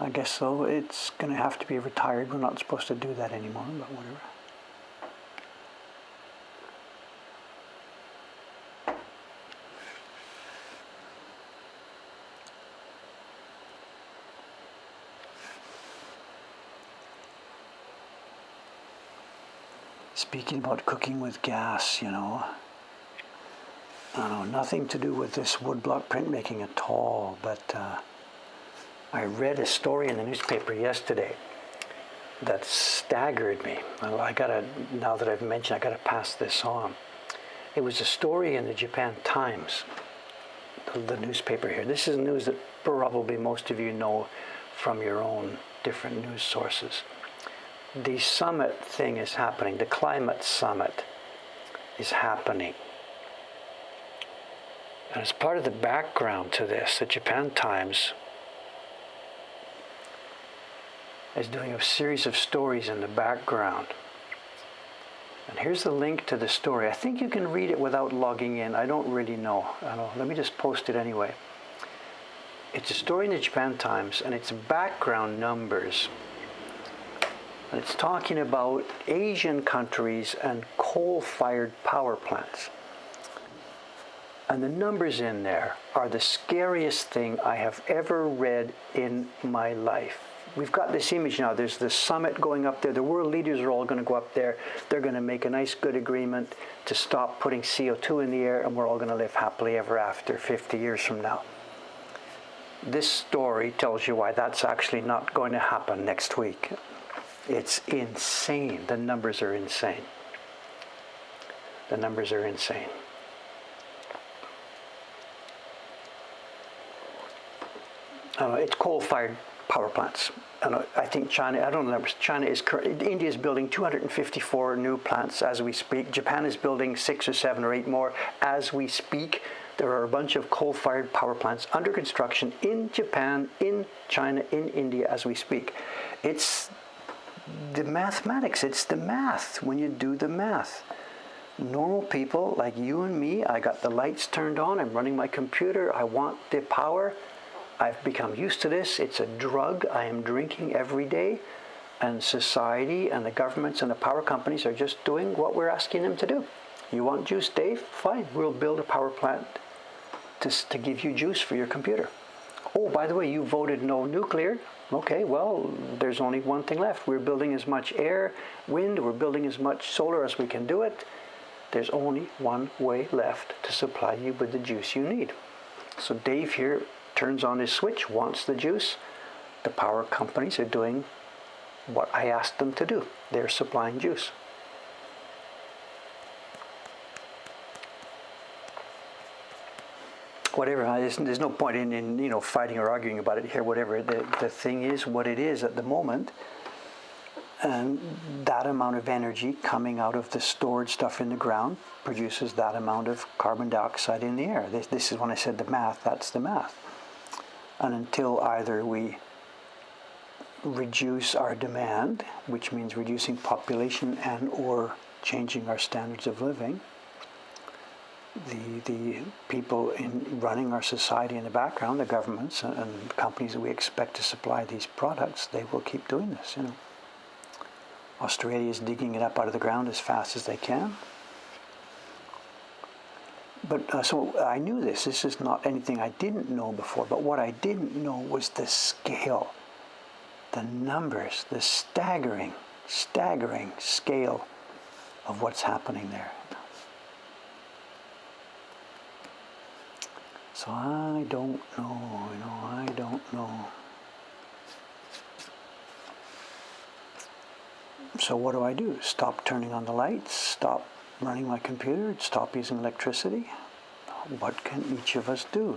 I guess so. It's going to have to be retired. We're not supposed to do that anymore, but whatever. Speaking about cooking with gas, you know, I don't know, nothing to do with this woodblock printmaking at all, but I read a story in the newspaper yesterday that staggered me. Now that I've mentioned, I gotta pass this on. It was a story in the Japan Times, the newspaper here. This is news that probably most of you know from your own different news sources. The summit thing is happening. The climate summit is happening. And as part of the background to this, the Japan Times is doing a series of stories in the background. And here's the link to the story. I think you can read it without logging in. I don't really know. Let me just post it anyway. It's a story in the Japan Times, and it's background numbers. And it's talking about Asian countries and coal-fired power plants. And the numbers in there are the scariest thing I have ever read in my life. We've got this image now. There's the summit going up there. The world leaders are all going to go up there. They're going to make a nice, good agreement to stop putting CO2 in the air, and we're all going to live happily ever after 50 years from now. This story tells you why that's actually not going to happen next week. It's insane. The numbers are insane. The numbers are insane. It's coal-fired power plants. I think China, I don't know the numbers, India is building 254 new plants as we speak. Japan is building 6 or 7 or 8 more as we speak. There are a bunch of coal-fired power plants under construction in Japan, in China, in India as we speak. It's the mathematics, it's the math when you do the math. Normal people like you and me, I got the lights turned on, I'm running my computer, I want the power. I've become used to this. It's a drug I am drinking every day. And society and the governments and the power companies are just doing what we're asking them to do. You want juice, Dave? Fine. We'll build a power plant to give you juice for your computer. Oh, by the way, you voted no nuclear. Okay, well, there's only one thing left. We're building as much air, wind, we're building as much solar as we can do it. There's only one way left to supply you with the juice you need. So Dave here turns on his switch, wants the juice. The power companies are doing what I asked them to do. They're supplying juice. Whatever, there's no point in fighting or arguing about it here, whatever. The thing is what it is at the moment. And that amount of energy coming out of the stored stuff in the ground produces that amount of carbon dioxide in the air. This is when I said the math, that's the math. And until either we reduce our demand, which means reducing population and or changing our standards of living, the people running our society in the background, the governments and companies that we expect to supply these products, they will keep doing this. Australia is digging it up out of the ground as fast as they can. But so I knew this. This is not anything I didn't know before. But what I didn't know was the scale the numbers, the staggering scale of what's happening there. So I don't know, I don't know. So what do? Stop turning on the lights, stop running my computer, stop using electricity? What can each of us do,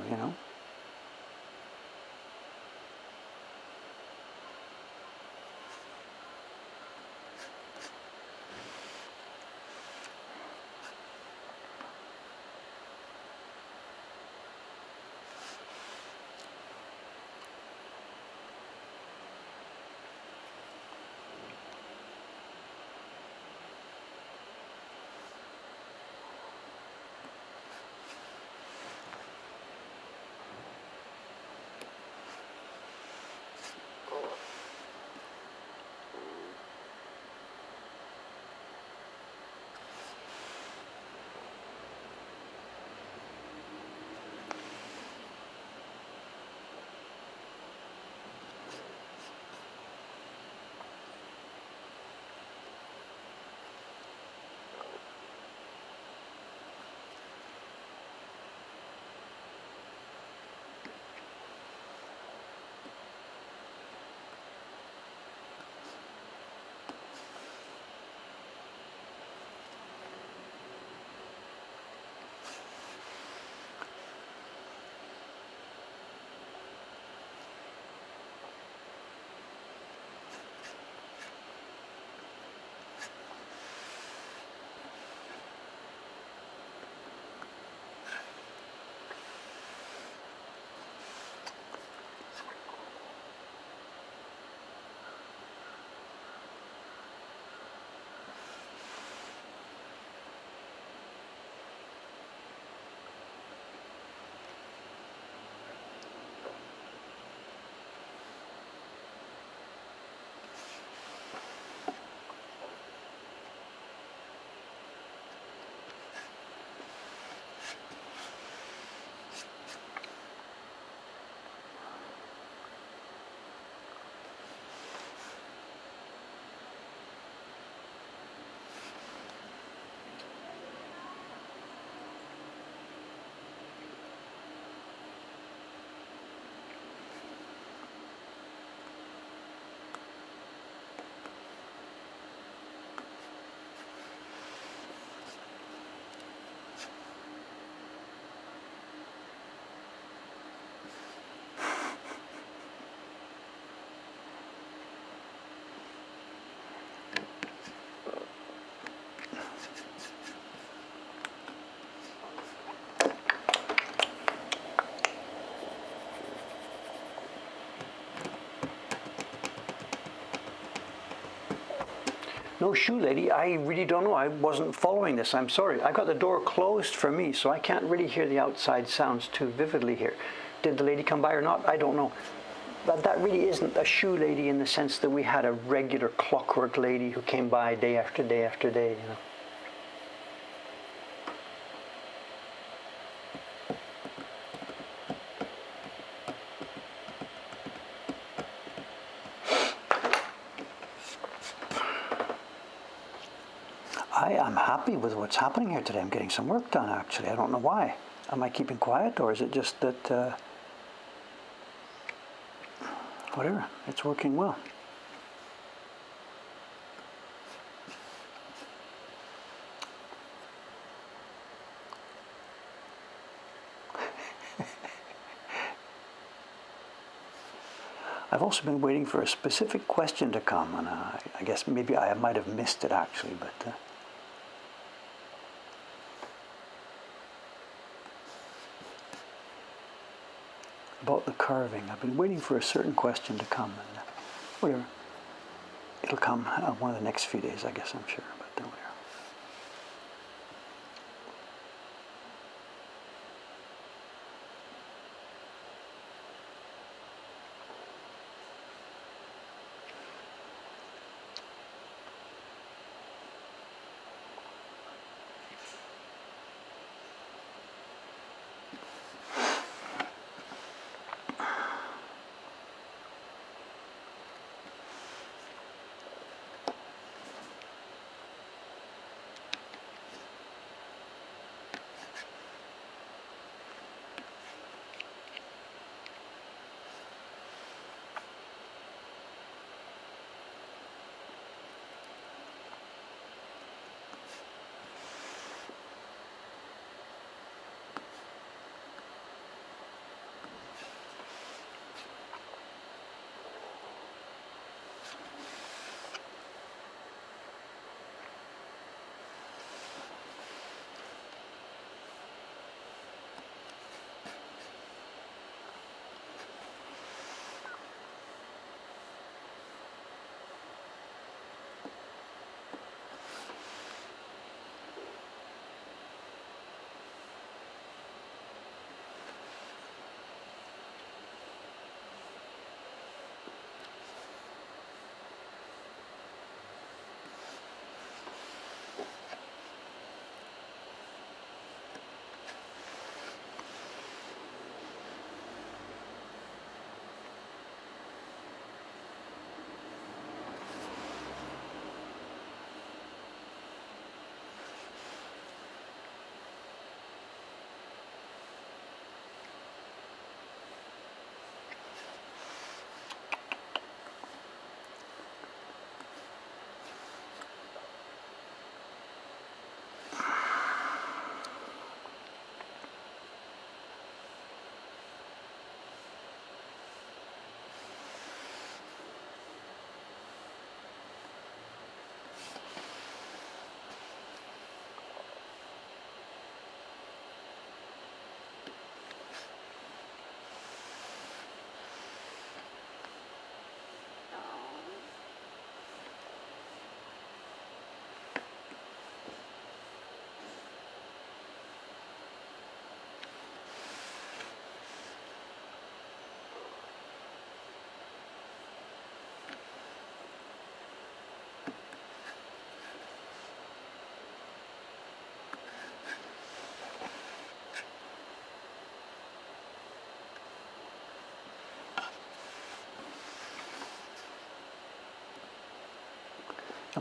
No, shoe lady, I really don't know. I wasn't following this. I'm sorry. I got the door closed for me, so I can't really hear the outside sounds too vividly here. Did the lady come by or not? I don't know. But that really isn't a shoe lady in the sense that we had a regular clockwork lady who came by day after day after day, I am happy with what's happening here today. I'm getting some work done, actually. I don't know why. Am I keeping quiet, or is it just that, whatever, it's working well. I've also been waiting for a specific question to come, and I guess maybe I might have missed it, actually, but... about the carving. I've been waiting for a certain question to come, and whatever. It'll come one of the next few days, I guess, I'm sure, but whatever.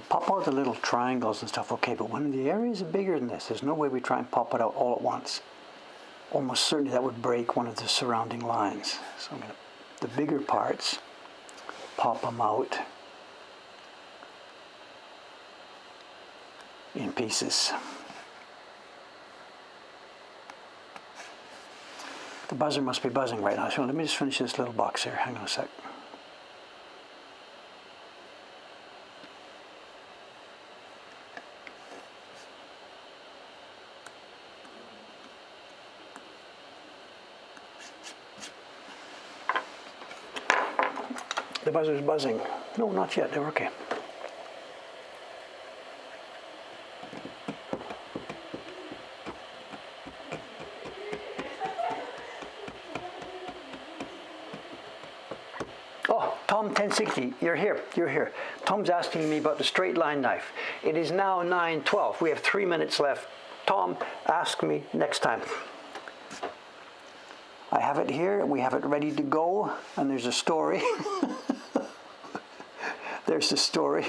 Pop out the little triangles and stuff, okay, but when the areas are bigger than this, there's no way we try and pop it out all at once. Almost certainly that would break one of the surrounding lines. So I'm going to, the bigger parts, pop them out in pieces. The buzzer must be buzzing right now, so let me just finish this little box here. Hang on a sec. The buzzer's buzzing. No, not yet. They're okay. Oh, Tom 1060, you're here. You're here. Tom's asking me about the straight line knife. It is now 9:12. We have 3 minutes left. Tom, ask me next time. I have it here. We have it ready to go. And there's a story. There's the story,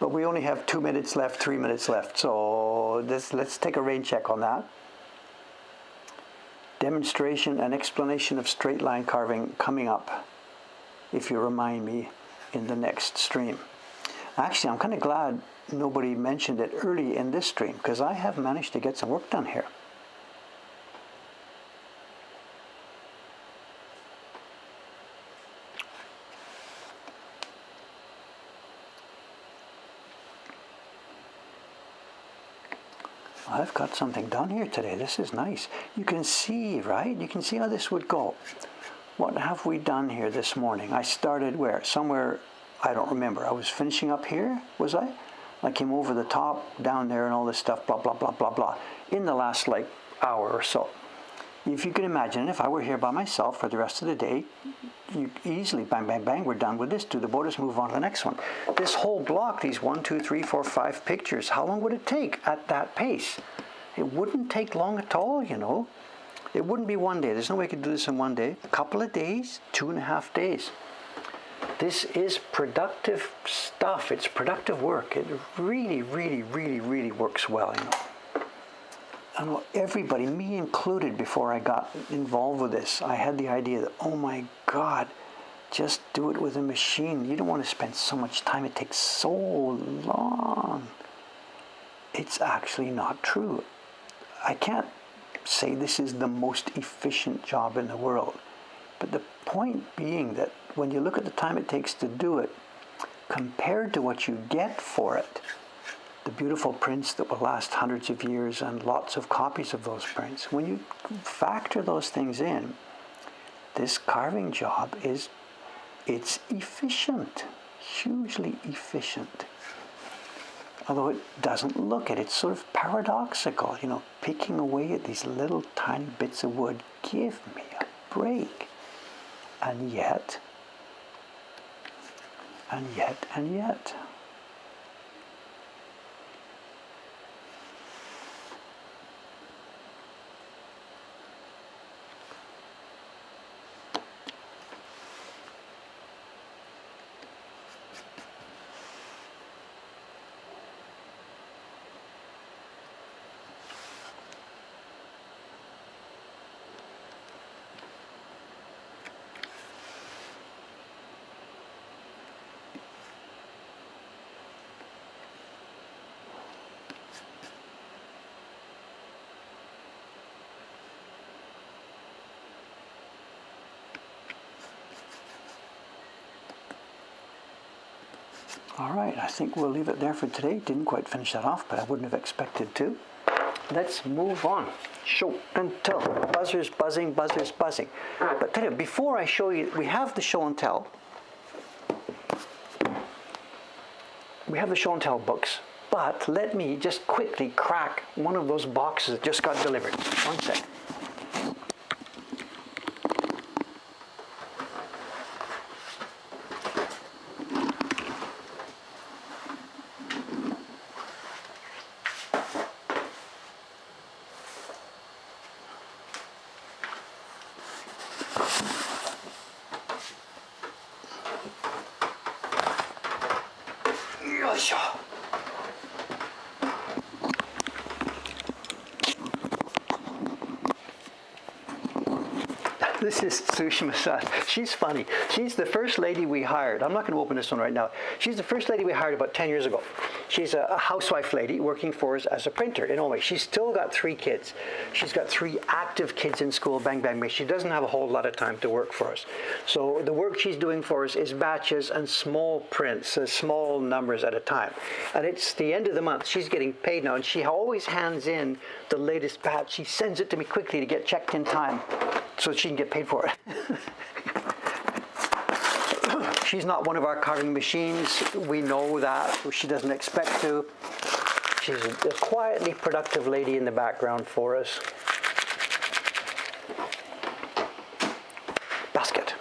but we only have 2 minutes left, 3 minutes left. So let's take a rain check on that. Demonstration and explanation of straight line carving coming up, if you remind me, in the next stream. Actually, I'm kind of glad nobody mentioned it early in this stream, because I have managed to get some work done here. I've got something done here today. This is nice. You can see, right? You can see how this would go. What have we done here this morning? I started where? Somewhere, I don't remember. I was finishing up here, was I? I came over the top, down there, and all this stuff, blah, blah, blah, blah, blah, in the last, like, hour or so. If you can imagine, if I were here by myself for the rest of the day, you easily, bang, bang, bang, we're done with this. Do the borders, move on to the next one. This whole block, these 1, 2, 3, 4, 5 pictures, how long would it take at that pace? It wouldn't take long at all, you know. It wouldn't be one day. There's no way I could do this in one day. A couple of days, 2.5 days. This is productive stuff. It's productive work. It really, really, really, really works well, you know. And everybody, me included, before I got involved with this, I had the idea that, oh my God, just do it with a machine. You don't want to spend so much time. It takes so long. It's actually not true. I can't say this is the most efficient job in the world. But the point being that when you look at the time it takes to do it, compared to what you get for it, the beautiful prints that will last hundreds of years and lots of copies of those prints, when you factor those things in, this carving job it's efficient, hugely efficient. Although it doesn't look it, it's sort of paradoxical, you know, picking away at these little tiny bits of wood. Give me a break. And yet, and yet, and yet. All right, I think we'll leave it there for today. Didn't quite finish that off, but I wouldn't have expected to. Let's move on. Show and tell. Buzzers buzzing, buzzers buzzing. But tell you, before I show you, we have the show and tell. We have the show and tell books, but let me just quickly crack one of those boxes that just got delivered. One sec. いしょ. This is Tsushima-san. She's funny. She's the first lady we hired. I'm not going to open this one right now. She's the first lady we hired about 10 years ago. She's a housewife lady working for us as a printer in Ome. She's still got 3 kids. She's got 3 active kids in school, bang, bang, bang. She doesn't have a whole lot of time to work for us. So the work she's doing for us is batches and small prints, small numbers at a time. And it's the end of the month. She's getting paid now, and she always hands in the latest batch. She sends it to me quickly to get checked in time so she can get paid for it. She's not one of our carving machines. We know that. She doesn't expect to. She's a quietly productive lady in the background for us. Basket.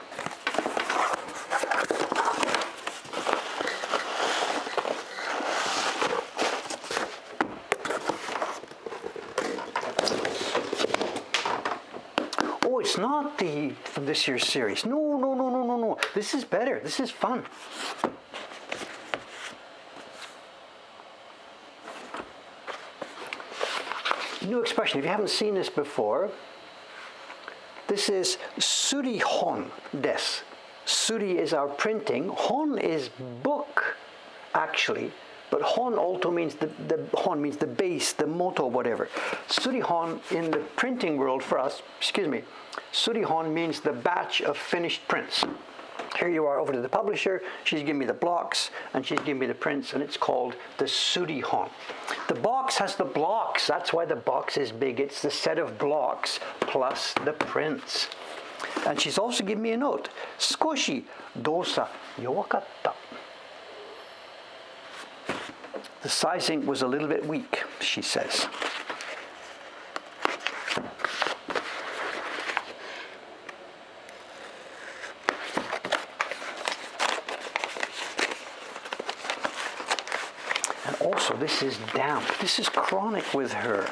Oh, it's not from this year's series. No. This is better. This is fun. New expression. If you haven't seen this before, this is suri hon des. Suri is our printing. Hon is book, actually. But hon also means the hon means the base, the motto, whatever. Suri hon in the printing world for us, suri hon means the batch of finished prints. Here you are over to the publisher, she's giving me the blocks, and she's giving me the prints, and it's called the suri hon. The box has the blocks, that's why the box is big. It's the set of blocks plus the prints. And she's also giving me a note. Skoshi dosa yowakatta. The sizing was a little bit weak, she says. And also, this is damp. This is chronic with her.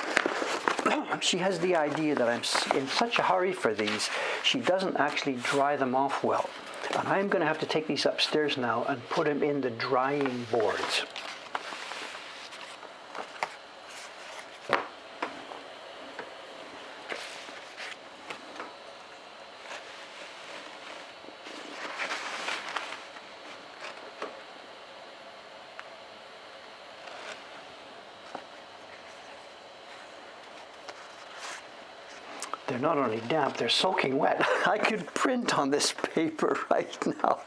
She has the idea that I'm in such a hurry for these, she doesn't actually dry them off well. And I'm going to have to take these upstairs now and put them in the drying boards. They're not only damp, they're soaking wet. I could print on this paper right now.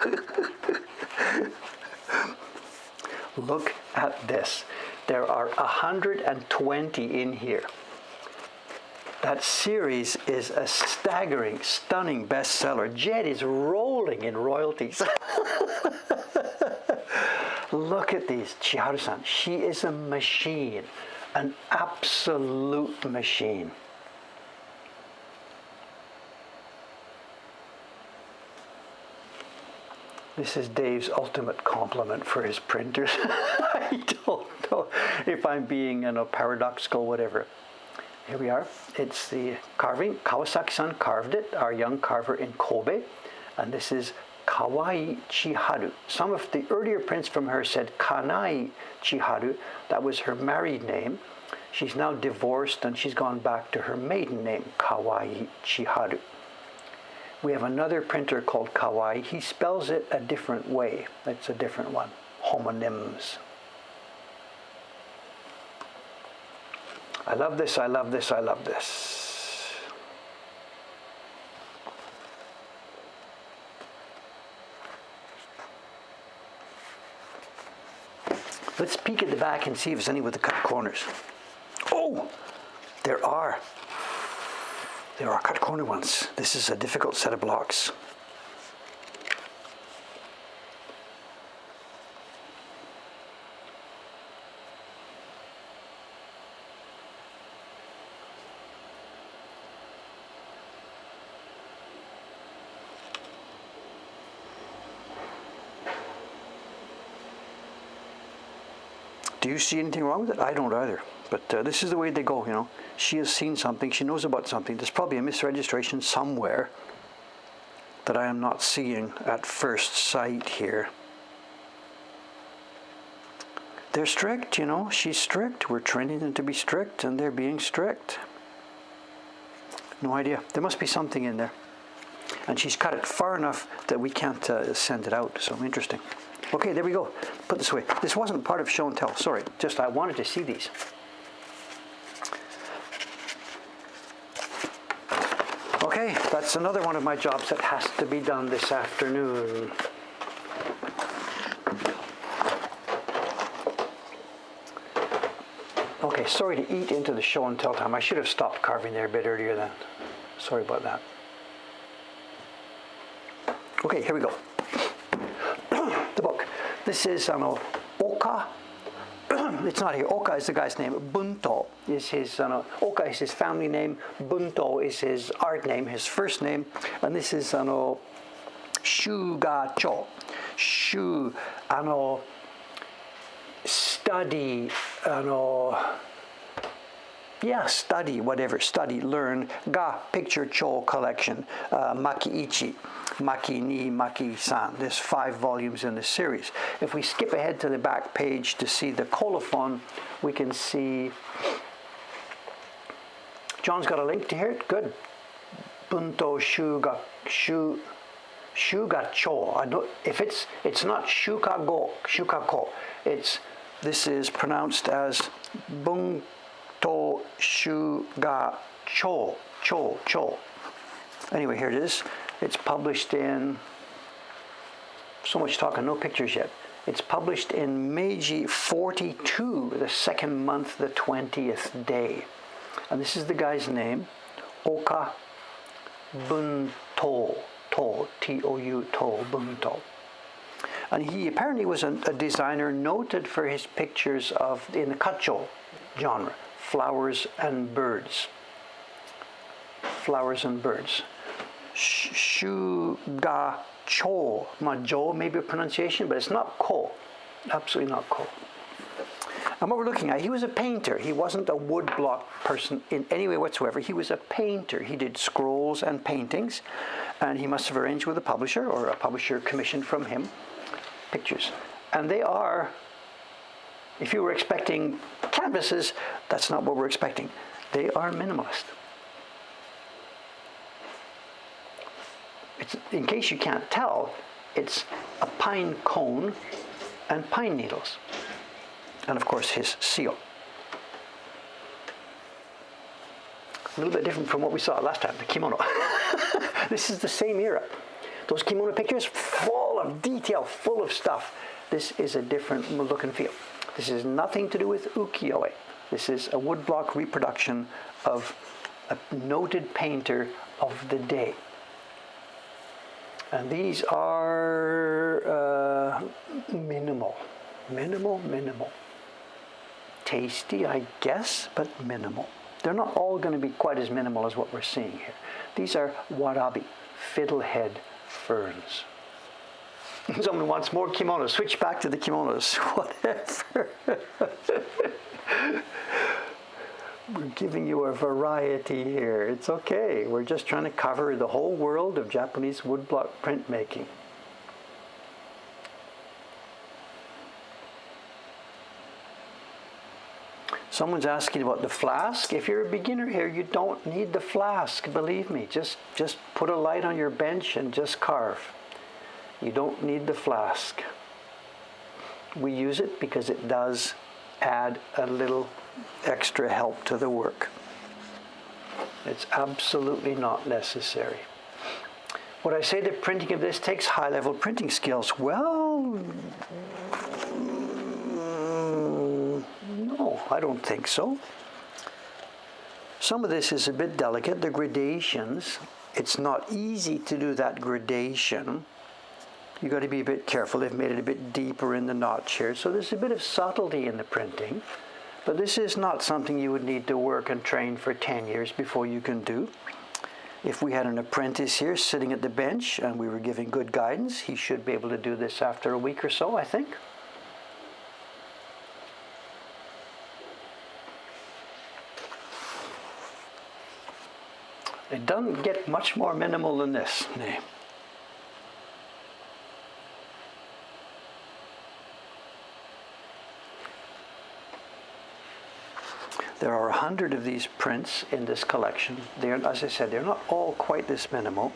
Look at this. There are 120 in here. That series is a staggering, stunning bestseller. Jed is rolling in royalties. Look at these. Chiharu-san, she is a machine, an absolute machine. This is Dave's ultimate compliment for his printers. I don't know if I'm being paradoxical, whatever. Here we are. It's the carving. Kawasaki-san carved it, our young carver in Kobe. And this is Kawai Chiharu. Some of the earlier prints from her said Kanai Chiharu. That was her married name. She's now divorced and she's gone back to her maiden name, Kawai Chiharu. We have another printer called Kawai. He spells it a different way. It's a different one. Homonyms. I love this, I love this, I love this. Let's peek at the back and see if there's any with the cut corners. Oh, there are. There are cut corner ones. This is a difficult set of blocks. Do you see anything wrong with it? I don't either. But this is the way they go, you know. She has seen something. She knows about something. There's probably a misregistration somewhere that I am not seeing at first sight here. they're strict, you know. She's strict. We're training them to be strict, and they're being strict. No idea. There must be something in there. And she's cut it far enough that we can't send it out. So interesting. Okay, there we go. Put this away. This wasn't part of show and tell. Sorry. Just I wanted to see these. Okay, that's another one of my jobs that has to be done this afternoon. Okay, sorry to eat into the show and tell time. I should have stopped carving there a bit earlier then. Sorry about that. Okay, here we go. The book. This is Oka. It's not here. Oka is the guy's name. Bunto is his. Oka is his family name. Bunto is his art name, his first name. And this is Shugacho. Study. Study, whatever. Study, learn. Ga, picture, cho, collection. Makiichi. Maki ni Maki-san. There's 5 volumes in this series. If we skip ahead to the back page to see the colophon, we can see John's got a link to here. Good. Bunto shugacho. I know if it's not shukako. This is pronounced as bunto shugacho. Cho. Anyway, here it is. It's published in, so much talking, no pictures yet. It's published in Meiji 42, the second month, the 20th day. And this is the guy's name, Oka Bunto, T-O-U, Bunto. And he apparently was a designer noted for his pictures in the kacho genre, flowers and birds. Flowers and birds. Shugacho. Jo may be a pronunciation, but it's not ko. Absolutely not ko. And what we're looking at, he was a painter. He wasn't a woodblock person in any way whatsoever. He was a painter. He did scrolls and paintings, and he must have arranged with a publisher, or a publisher commissioned from him pictures. And they are, if you were expecting canvases, that's not what we're expecting. They are minimalist. In case you can't tell, it's a pine cone and pine needles. And of course his seal. A little bit different from what we saw last time, the kimono. This is the same era. Those kimono pictures, full of detail, full of stuff. This is a different look and feel. This is nothing to do with ukiyo-e. This is a woodblock reproduction of a noted painter of the day. And these are minimal. Tasty, I guess, but minimal. They're not all going to be quite as minimal as what we're seeing here. These are warabi, fiddlehead ferns. Someone wants more kimonos. Switch back to the kimonos. Whatever. We're giving you a variety here. It's okay. We're just trying to cover the whole world of Japanese woodblock printmaking. Someone's asking about the flask. If you're a beginner here, you don't need the flask. Believe me. Just put a light on your bench and just carve. You don't need the flask. We use it because it does add a little extra help to the work. It's absolutely not necessary. Would I say that printing of this takes high-level printing skills? Well, no, I don't think so. Some of this is a bit delicate, the gradations. It's not easy to do that gradation. You've got to be a bit careful. They've made it a bit deeper in the notch here. So there's a bit of subtlety in the printing. But this is not something you would need to work and train for 10 years before you can do. If we had an apprentice here sitting at the bench and we were giving good guidance, he should be able to do this after a week or so, I think. It doesn't get much more minimal than this. Nee. There are 100 of these prints in this collection. As I said, they're not all quite this minimal.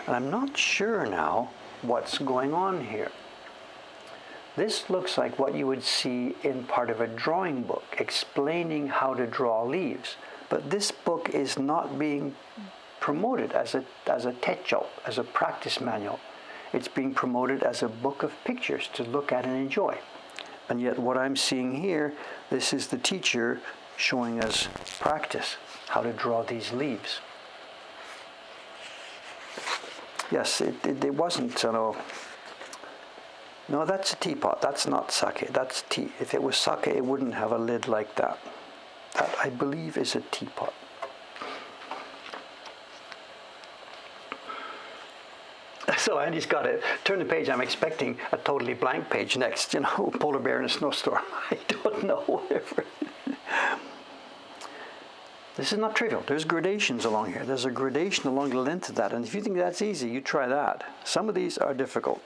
And I'm not sure now what's going on here. This looks like what you would see in part of a drawing book explaining how to draw leaves. But this book is not being promoted as a techo, as a practice manual. It's being promoted as a book of pictures to look at and enjoy. And yet what I'm seeing here, this is the teacher showing us practice, how to draw these leaves. Yes, it wasn't, no, that's a teapot. That's not sake. That's tea. If it was sake, it wouldn't have a lid like that. That, I believe, is a teapot. So Andy's got it. Turn the page. I'm expecting a totally blank page next. Polar bear in a snowstorm. I don't know. Whatever. This is not trivial. There's gradations along here. There's a gradation along the length of that. And if you think that's easy, you try that. Some of these are difficult.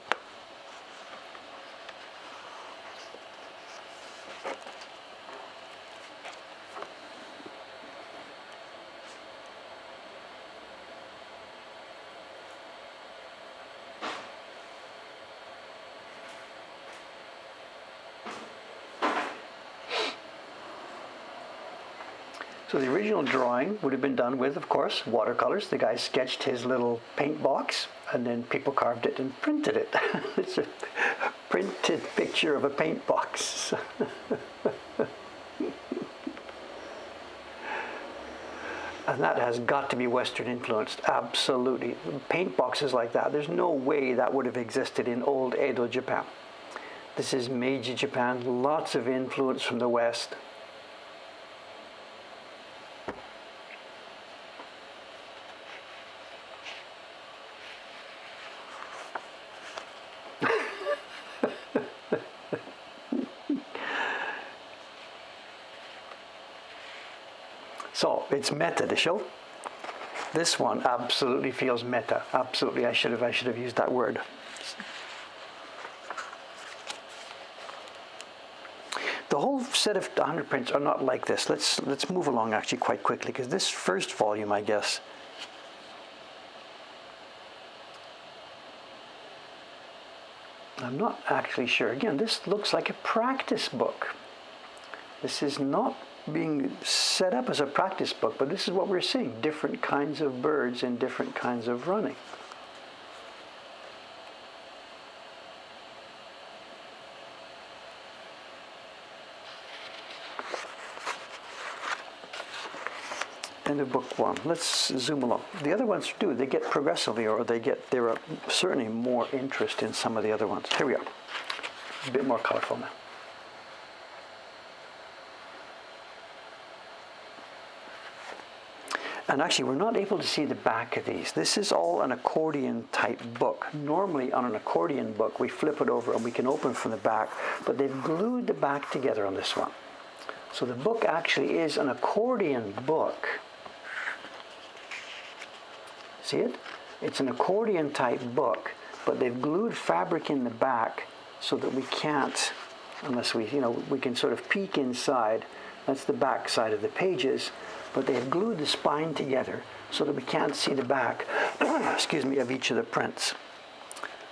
So the original drawing would have been done with, of course, watercolors. The guy sketched his little paint box, and then people carved it and printed it. It's a printed picture of a paint box. And that has got to be Western influenced, absolutely. Paint boxes like that, there's no way that would have existed in old Edo Japan. This is Meiji Japan, lots of influence from the West. So it's meta, the show. This one absolutely feels meta. Absolutely, I should have used that word. The whole set of 100 prints are not like this. Let's move along actually quite quickly, because this first volume, I guess, I'm not actually sure. Again, this looks like a practice book. This is not being set up as a practice book, but this is what we're seeing. Different kinds of birds and different kinds of running. End of book one. Let's zoom along. The other ones do. They get progressively, or there are certainly more interest in some of the other ones. Here we are. A bit more colorful now. And actually, we're not able to see the back of these. This is all an accordion type book. Normally on an accordion book, we flip it over and we can open from the back, but they've glued the back together on this one. So the book actually is an accordion book. See it? It's an accordion type book, but they've glued fabric in the back so that we can't, unless we can sort of peek inside. That's the back side of the pages. But they've glued the spine together so that we can't see the back, excuse me, of each of the prints.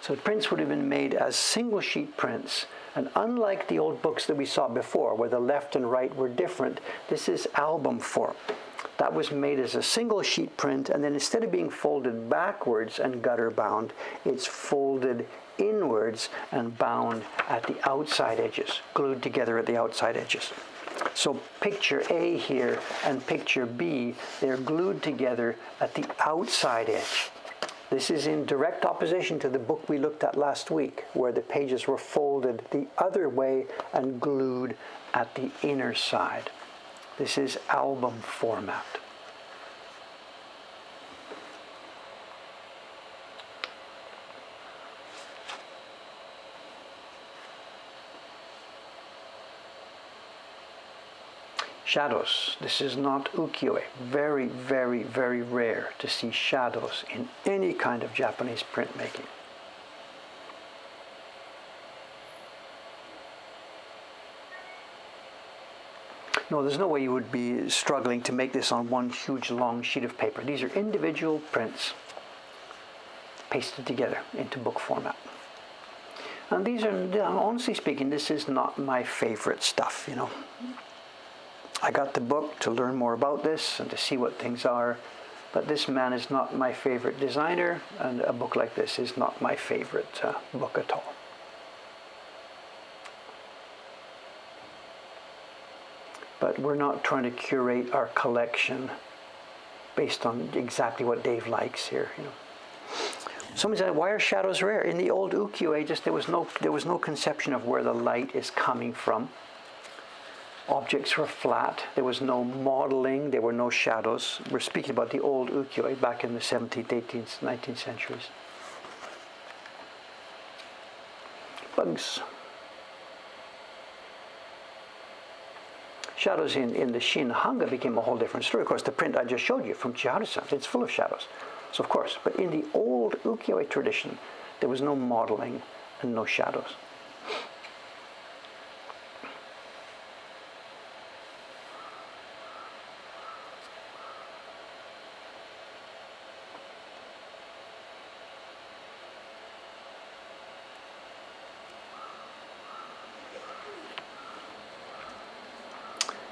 So the prints would have been made as single sheet prints, and unlike the old books that we saw before, where the left and right were different, this is album form. That was made as a single sheet print, and then instead of being folded backwards and gutter bound, it's folded inwards and bound at the outside edges, glued together at the outside edges. So picture A here and picture B, they're glued together at the outside edge. This is in direct opposition to the book we looked at last week, where the pages were folded the other way and glued at the inner side. This is album format. Shadows. This is not ukiyo-e. Very, very, very rare to see shadows in any kind of Japanese printmaking. No, there's no way you would be struggling to make this on one huge long sheet of paper. These are individual prints pasted together into book format. And these are, honestly speaking, this is not my favorite stuff, you know. I got the book to learn more about this and to see what things are, but this man is not my favorite designer, and a book like this is not my favorite book at all. But we're not trying to curate our collection based on exactly what Dave likes here, you know. Somebody said, why are shadows rare? In the old ukiyo-e, there was no conception of where the light is coming from. Objects were flat. There was no modeling. There were no shadows. We're speaking about the old ukiyo-e back in the 17th, 18th, 19th centuries. Bugs. Shadows in the Shin Hanga became a whole different story. Of course, the print I just showed you from Chiharu-san, it's full of shadows. So of course, but in the old ukiyo-e tradition, there was no modeling and no shadows.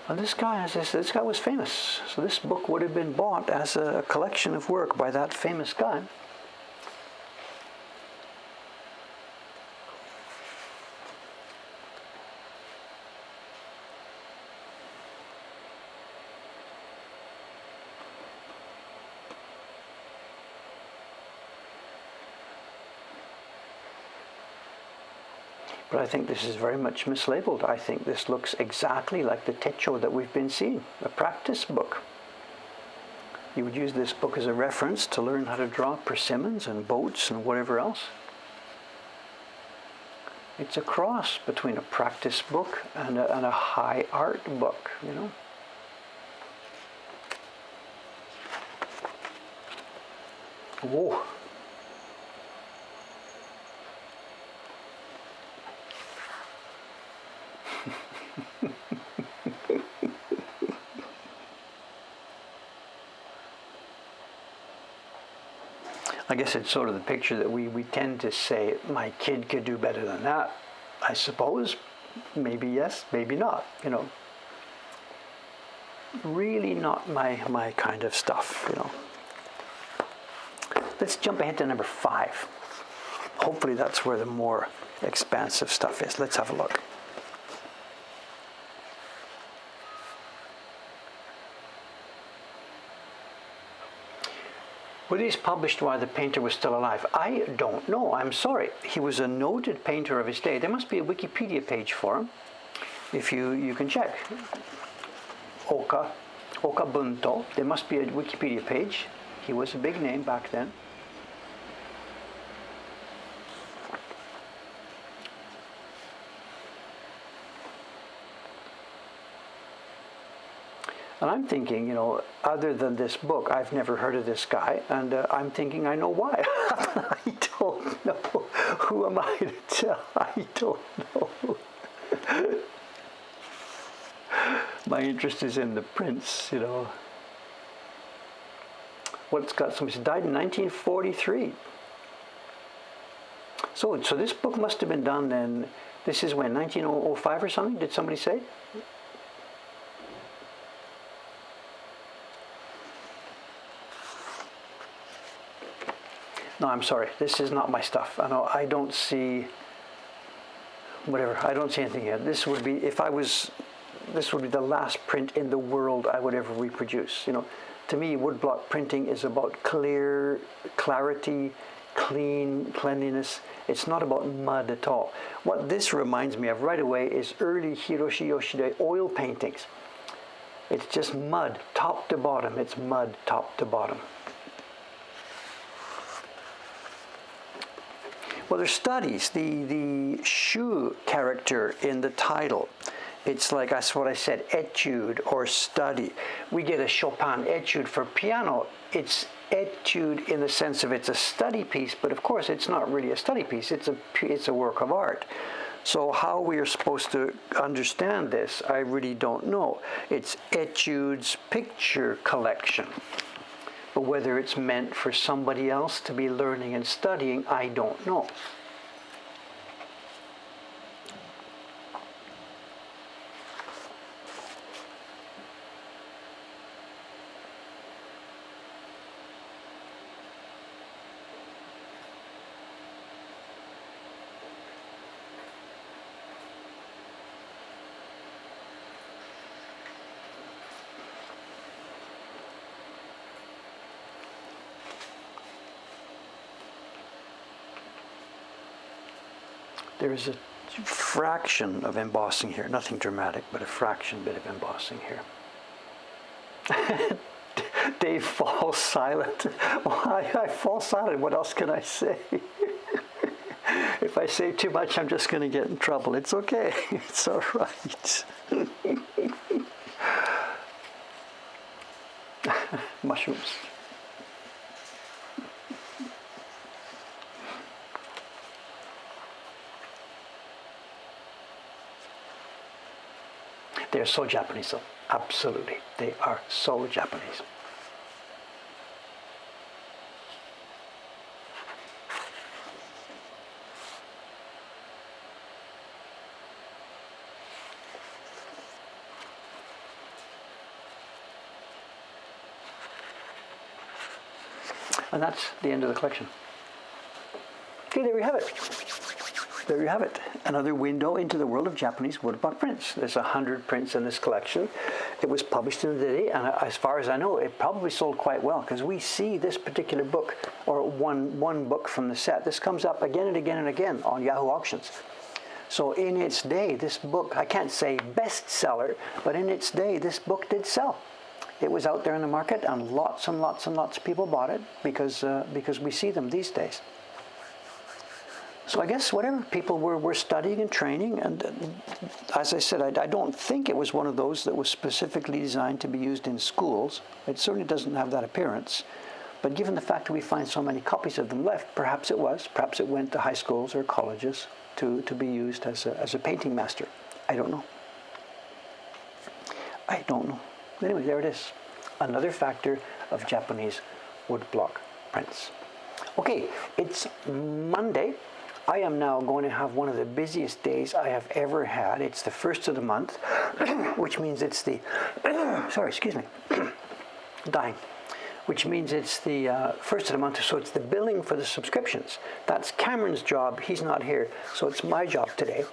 And this guy, as I said, this guy was famous. So this book would have been bought as a collection of work by that famous guy. But I think this is very much mislabeled. I think this looks exactly like the techo that we've been seeing, a practice book. You would use this book as a reference to learn how to draw persimmons and boats and whatever else. It's a cross between a practice book and a high art book, you know. Whoa. I guess it's sort of the picture that we tend to say, my kid could do better than that. I suppose, maybe yes, maybe not, you know. Really not my kind of stuff, you know. Let's jump ahead to number 5. Hopefully that's where the more expansive stuff is. Let's have a look. Were these published while the painter was still alive? I don't know. I'm sorry. He was a noted painter of his day. There must be a Wikipedia page for him. If you can check. Oka Bunto. There must be a Wikipedia page. He was a big name back then. And I'm thinking, you know, other than this book, I've never heard of this guy, and I'm thinking I know why. I don't know. Who am I to tell? I don't know. My interest is in the prints, you know. What's got somebody died in 1943. So this book must have been done then. This is when, 1905 or something? Did somebody say? No, I'm sorry. This is not my stuff. I don't see whatever. I don't see anything here. This would be the last print in the world I would ever reproduce. You know, to me, woodblock printing is about clarity, cleanliness. It's not about mud at all. What this reminds me of right away is early Hiroshi Yoshida oil paintings. It's just mud, top to bottom. It's mud, top to bottom. Well, there's studies. The shu character in the title, it's like, that's what I said, etude or study. We get a Chopin etude for piano. It's etude in the sense of it's a study piece, but of course it's not really a study piece. It's a work of art. So how we are supposed to understand this, I really don't know. It's Etudes Picture Collection. But whether it's meant for somebody else to be learning and studying, I don't know. There is a fraction of embossing here, nothing dramatic, but a fraction bit of embossing here. Dave falls silent. Why I fall silent? What else can I say? If I say too much, I'm just going to get in trouble. It's okay. It's all right. Mushrooms. They're so Japanese, though. Absolutely. They are so Japanese. And that's the end of the collection. Okay, there we have it. There you have it. Another window into the world of Japanese woodblock prints. There's 100 prints in this collection. It was published in the day, and as far as I know, it probably sold quite well, because we see this particular book, or one book from the set. This comes up again and again and again on Yahoo Auctions. So in its day, this book, I can't say bestseller, but in its day, this book did sell. It was out there in the market, and lots and lots and lots of people bought it because we see them these days. So I guess whatever people were studying and training, and as I said, I don't think it was one of those that was specifically designed to be used in schools. It certainly doesn't have that appearance. But given the fact that we find so many copies of them left, perhaps it was. Perhaps it went to high schools or colleges to be used as a painting master. I don't know. I don't know. Anyway, there it is. Another factor of Japanese woodblock prints. Okay, it's Monday. I am now going to have one of the busiest days I have ever had. It's the first of the month, which means it's the, sorry, excuse me, dying, which means it's the first of the month, so it's the billing for the subscriptions. That's Cameron's job. He's not here, so it's my job today.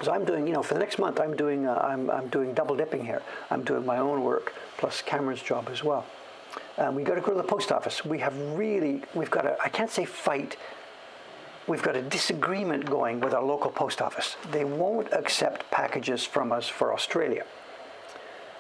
So I'm doing, for the next month, I'm doing double dipping here. I'm doing my own work plus Cameron's job as well. We got to go to the post office. We've got a, I can't say fight. We've got a disagreement going with our local post office. They won't accept packages from us for Australia.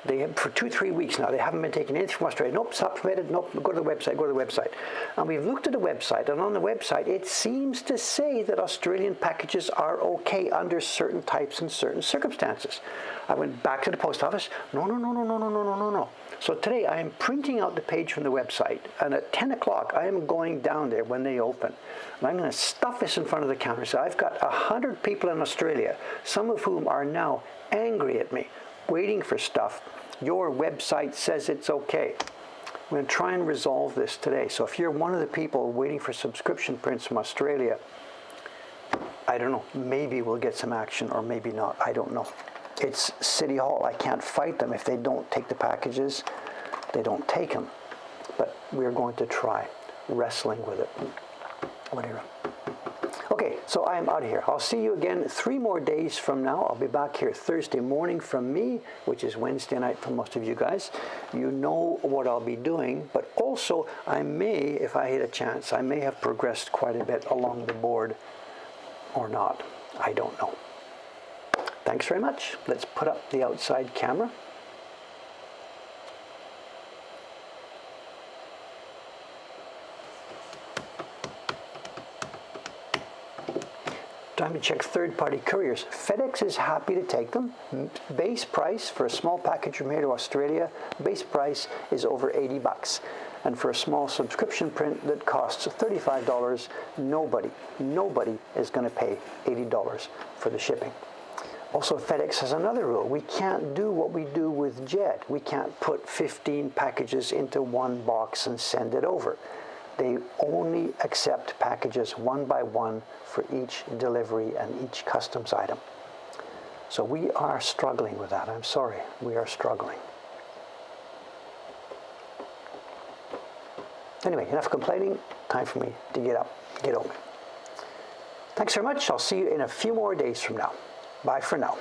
They have, for 2-3 weeks now, they haven't been taking anything from Australia. Nope, it's not permitted. Nope, go to the website. And we've looked at the website, and on the website, it seems to say that Australian packages are okay under certain types and certain circumstances. I went back to the post office. No. So today I am printing out the page from the website, and at 10 o'clock I am going down there when they open. And I'm going to stuff this in front of the counter. So I've got 100 people in Australia, some of whom are now angry at me, waiting for stuff. Your website says it's okay. I'm going to try and resolve this today. So if you're one of the people waiting for subscription prints from Australia, I don't know, maybe we'll get some action or maybe not. I don't know. It's City Hall. I can't fight them. If they don't take the packages, they don't take them. But we're going to try wrestling with it. Whatever. Okay, so I'm out of here. I'll see you again 3 more days from now. I'll be back here Thursday morning from me, which is Wednesday night for most of you guys. You know what I'll be doing, but also I may, if I had a chance, I may have progressed quite a bit along the board or not. I don't know. Thanks very much. Let's put up the outside camera. Time to check third-party couriers. FedEx is happy to take them. Base price for a small package from here to Australia, base price is over $80. And for a small subscription print that costs $35, nobody is going to pay $80 for the shipping. Also, FedEx has another rule. We can't do what we do with Jet. We can't put 15 packages into one box and send it over. They only accept packages one by one for each delivery and each customs item. So we are struggling with that. I'm sorry, we are struggling. Anyway, enough complaining. Time for me to get up, get home. Thanks very much. I'll see you in a few more days from now. Bye for now.